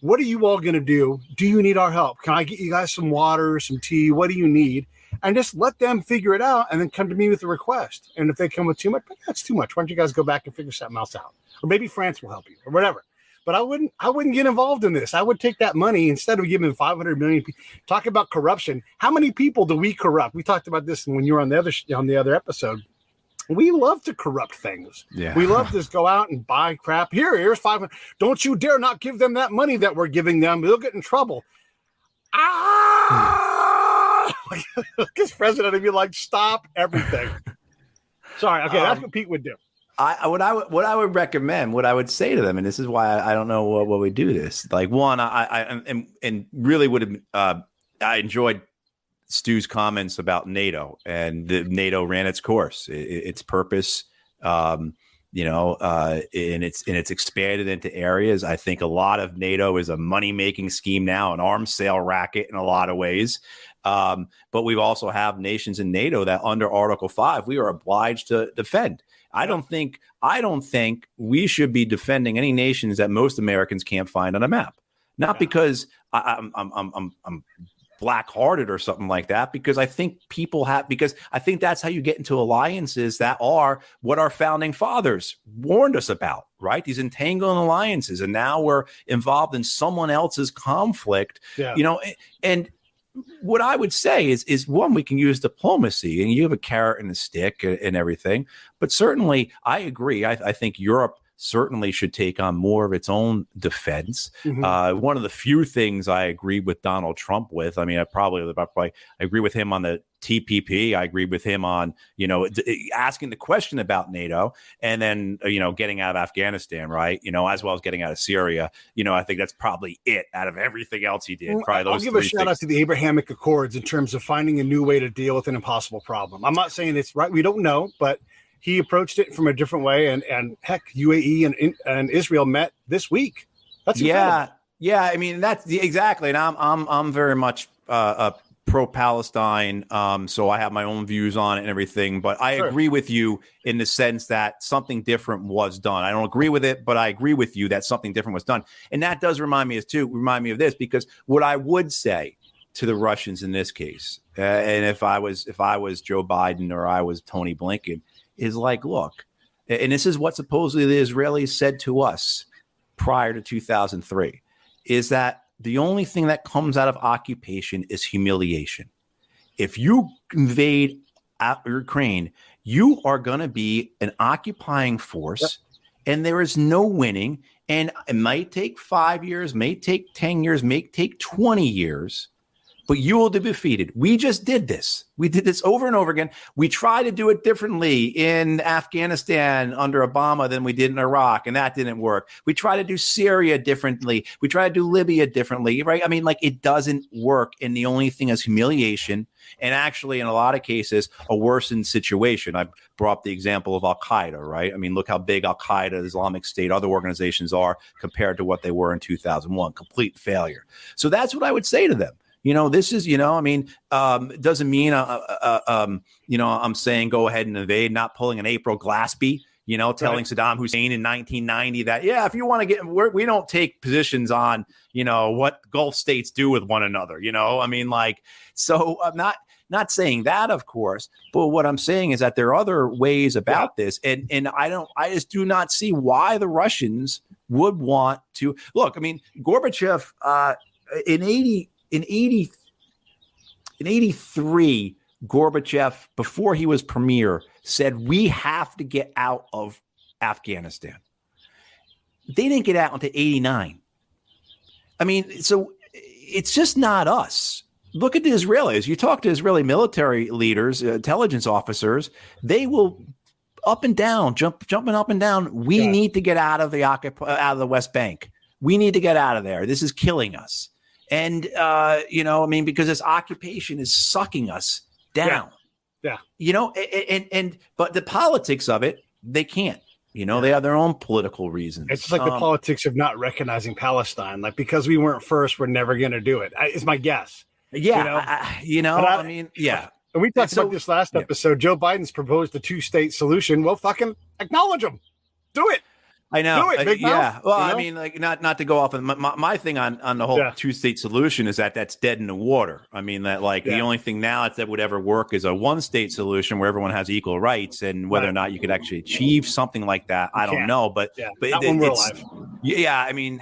What are you all going to do? Do you need our help? Can I get you guys some water, some tea? What do you need? And just let them figure it out and then come to me with a request. And if they come with too much, that's too much. Why don't you guys go back and figure something else out? Or maybe France will help you or whatever. But I wouldn't get involved in this. I would take that money instead of giving 500 million people. Talk about corruption. How many people do we corrupt? We talked about this when you were on the other episode. We love to corrupt things. Yeah. We love to go out and buy crap. Here's 500. Don't you dare not give them that money that we're giving them. They'll get in trouble. This president would be like, stop everything. Sorry. Okay, that's what Pete would do. What I would recommend, what I would say to them, and this is why I don't know what we do this. Like one, I really would have I enjoyed Stu's comments about NATO, and NATO ran its course, its purpose, and it's expanded into areas. I think a lot of NATO is a money-making scheme now, an arms sale racket in a lot of ways. But we also have nations in NATO that under Article 5, we are obliged to defend. I don't think we should be defending any nations that most Americans can't find on a map. Not because I'm black-hearted or something like that, because I think I think that's how you get into alliances that are what our founding fathers warned us about, right? These entangling alliances, and now we're involved in someone else's conflict, and what I would say is one, we can use diplomacy, and you have a carrot and a stick and everything, but certainly I agree. I think Europe certainly should take on more of its own defense. Mm-hmm. One of the few things I agree with Donald Trump with, I mean, I agree with him on the TPP. I agree with him on, asking the question about NATO, and then, getting out of Afghanistan, right? As well as getting out of Syria. I think that's probably it out of everything else he did. I'll give a shout out to the Abrahamic Accords in terms of finding a new way to deal with an impossible problem. I'm not saying it's right. We don't know, but he approached it from a different way, and heck, UAE and Israel met this week. That's incredible. Yeah. I mean, that's exactly, and I'm very much pro-Palestine, so I have my own views on it and everything. But I agree with you in the sense that something different was done. I don't agree with it, but I agree with you that something different was done, and that does remind me of this, because what I would say to the Russians in this case, and if I was Joe Biden or I was Tony Blinken, is like, look, and this is what supposedly the Israelis said to us prior to 2003, is that the only thing that comes out of occupation is humiliation. If you invade Ukraine, you are going to be an occupying force, and there is no winning. And it might take 5 years, may take 10 years, may take 20 years, but you will be defeated. We just did this. We did this over and over again. We tried to do it differently in Afghanistan under Obama than we did in Iraq, and that didn't work. We tried to do Syria differently. We tried to do Libya differently, right? I mean, like, it doesn't work, and the only thing is humiliation, and actually, in a lot of cases, a worsened situation. I brought up the example of Al-Qaeda, right? I mean, look how big Al-Qaeda, Islamic State, other organizations are compared to what they were in 2001. Complete failure. So that's what I would say to them. This is, I mean, doesn't mean, I'm saying go ahead and invade, not pulling an April Glaspie, telling Saddam Hussein in 1990 that, if you want to we don't take positions on, what Gulf states do with one another, I mean, like, so I'm not saying that, of course, but what I'm saying is that there are other ways about this. And I just do not see why the Russians would want to look. I mean, Gorbachev in 83, Gorbachev, before he was premier, said we have to get out of Afghanistan. They didn't get out until 89. I mean, so it's just not us. Look at the Israelis. You talk to Israeli military leaders, intelligence officers, they will up and down, jumping up and down. We need to get out of the West Bank. We need to get out of there. This is killing us. And, because this occupation is sucking us down. Yeah. But the politics of it, they can't. They have their own political reasons. It's like the politics of not recognizing Palestine. Like, because we weren't first, we're never going to do it. It's my guess. Yeah. I mean. And we talked about this last episode. Joe Biden's proposed a 2-state solution. Well, fucking acknowledge them. Do it. I know. Do it, big mouth. Well, I mean, like, not to go off. My thing on the whole 2-state solution is that's dead in the water. I mean, that the only thing now that would ever work is a 1-state solution where everyone has equal rights, and whether or not you could actually achieve something like that, I don't know. But it's I mean,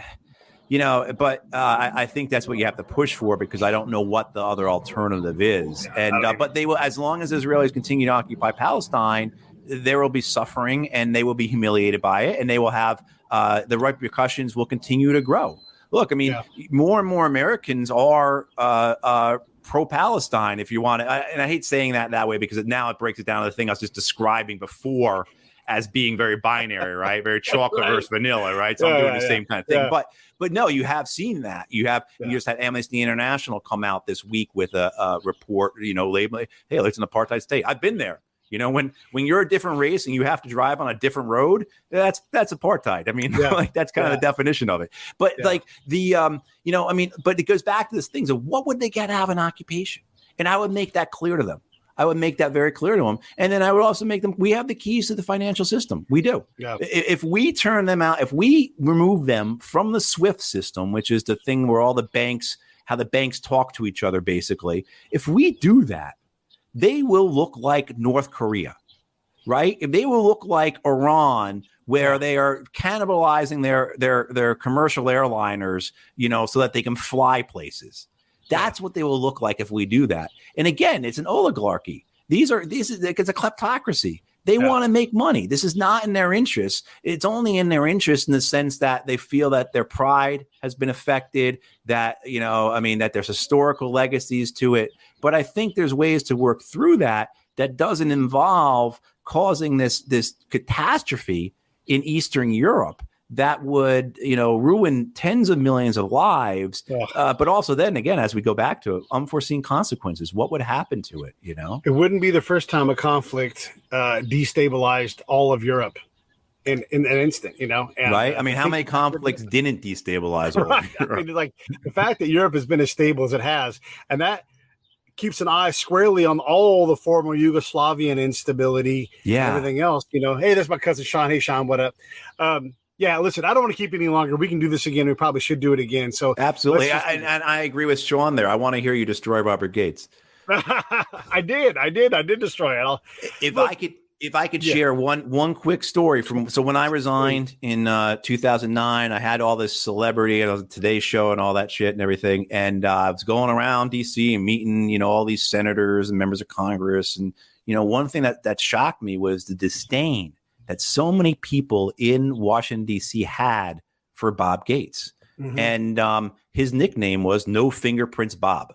but I think that's what you have to push for, because I don't know what the other alternative is. But they will, as long as Israelis continue to occupy Palestine, there will be suffering, and they will be humiliated by it, and they will have the repercussions will continue to grow. Look, I mean, more and more Americans are pro-Palestine, if you want to. And I hate saying that way, because now it breaks it down to the thing I was just describing before as being very binary, right? Very chocolate versus vanilla, right? So I'm doing the same kind of thing. But no, you have seen that. You just had Amnesty International come out this week with a report, labeling, hey, it's an apartheid state. I've been there. When you're a different race and you have to drive on a different road, that's apartheid. I mean, that's kind of the definition of it. But but it goes back to this thing of what would they get out of an occupation? And I would make that clear to them. I would make that very clear to them. And then I would also make them, we have the keys to the financial system. We do. Yeah. If we turn them out, if we remove them from the SWIFT system, which is the thing where how the banks talk to each other, basically, if we do that, they will look like North Korea, right? They will look like Iran, where they are cannibalizing their commercial airliners, so that they can fly places. That's what they will look like if we do that. And again, it's an oligarchy. It's a kleptocracy. They want to make money. This is not in their interest. It's only in their interest in the sense that they feel that their pride has been affected, that, that there's historical legacies to it. But I think there's ways to work through that doesn't involve causing this catastrophe in Eastern Europe that would, ruin tens of millions of lives. But also then again, as we go back to it, unforeseen consequences. What would happen to it? It wouldn't be the first time a conflict destabilized all of Europe in an instant, and right. I mean, how many conflicts didn't destabilize all of Europe? I mean, like the fact that Europe has been as stable as it has, and that keeps an eye squarely on all the former Yugoslavian instability and everything else. Hey, that's my cousin Sean. Hey, Sean, what up? Listen, I don't want to keep it any longer. We can do this again. We probably should do it again. So absolutely. And I agree with Sean there. I want to hear you destroy Robert Gates. I did destroy it. If I could share one quick story so when I resigned in 2009, I had all this celebrity and on Today's Show and all that shit and everything. And I was going around DC and meeting, all these senators and members of Congress and, one thing that shocked me was the disdain that so many people in Washington, D.C. had for Bob Gates. Mm-hmm. And his nickname was No Fingerprints Bob.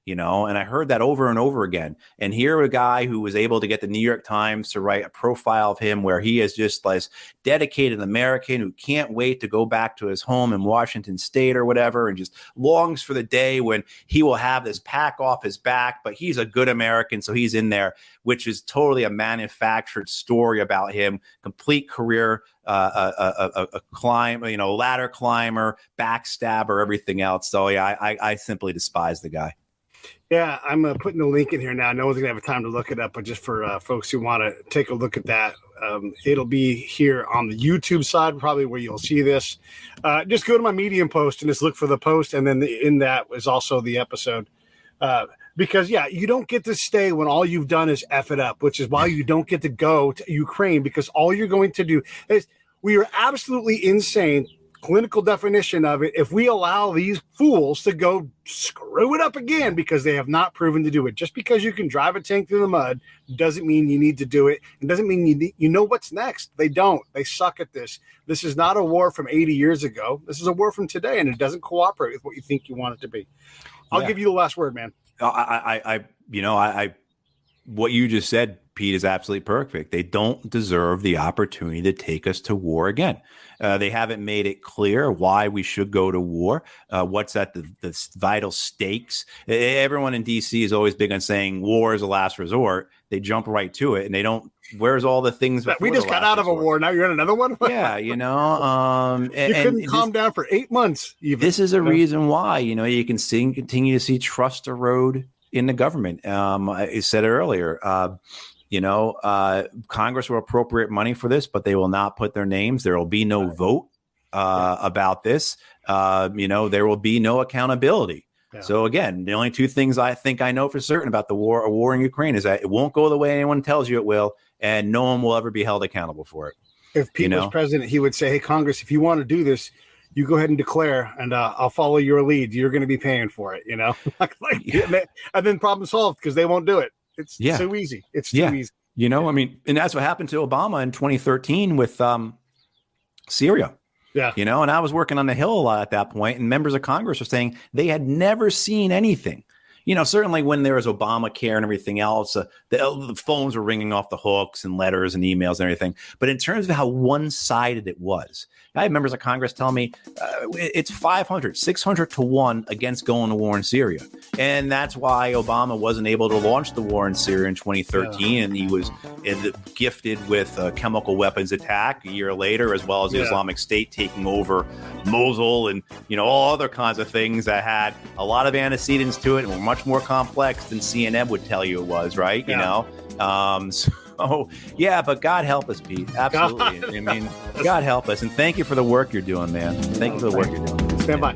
And I heard that over and over again. And here a guy who was able to get the New York Times to write a profile of him where he is just this dedicated American who can't wait to go back to his home in Washington State or whatever, and just longs for the day when he will have this pack off his back, but he's a good American, so he's in there, which is totally a manufactured story about him, complete career, a ladder climber, backstabber, everything else. So yeah, I simply despise the guy. Yeah, I'm putting the link in here now. No one's going to have time to look it up, but just for folks who want to take a look at that, it'll be here on the YouTube side, probably where you'll see this. Just go to my Medium post and just look for the post, and then in that is also the episode. Because, yeah, you don't get to stay when all you've done is F it up, which is why you don't get to go to Ukraine, because all you're going to do is we are absolutely insane. Clinical definition of it, if we allow these fools to go screw it up again because they have not proven to do it. Just because you can drive a tank through the mud doesn't mean you need to do it. It doesn't mean you know what's next. They don't. They suck at this. This is not a war from 80 years ago. This is a war from today, and it doesn't cooperate with what you think you want it to be. I'll give you the last word, man. What you just said, Pete, is absolutely perfect. They don't deserve the opportunity to take us to war again. They haven't made it clear why we should go to war. What's at the vital stakes? Everyone in D.C. is always big on saying war is a last resort. They jump right to it, and they don't. Where's all the things? We just got out of a war. Now you're in another one. Yeah, you couldn't calm down for 8 months. Even this is a reason why you can continue to see trust erode in the government. I said it earlier. Congress will appropriate money for this, but they will not put their names. There will be no vote about this. There will be no accountability. Yeah. So again, the only two things I think I know for certain about a war in Ukraine is that it won't go the way anyone tells you it will, and no one will ever be held accountable for it. If Pete was president, he would say, "Hey, Congress, if you want to do this, you go ahead and declare, and I'll follow your lead. You're going to be paying for it." And then problem solved, because they won't do it. It's so easy. It's too easy. And that's what happened to Obama in 2013 with Syria. Yeah. And I was working on the Hill a lot at that point, and members of Congress were saying they had never seen anything. Certainly when there was Obamacare and everything else, the phones were ringing off the hooks and letters and emails and everything. But in terms of how one-sided it was, I have members of Congress tell me it's 500, 600 to 1 against going to war in Syria. And that's why Obama wasn't able to launch the war in Syria in 2013. Yeah. And he was gifted with a chemical weapons attack a year later, as well as the Islamic State taking over Mosul and, all other kinds of things that had a lot of antecedents to it and were much more complex than CNN would tell you it was, right? Yeah. But God help us, Pete. Absolutely. God help us. And thank you for the work you're doing, man. Thank you for the work you're doing. Stand by.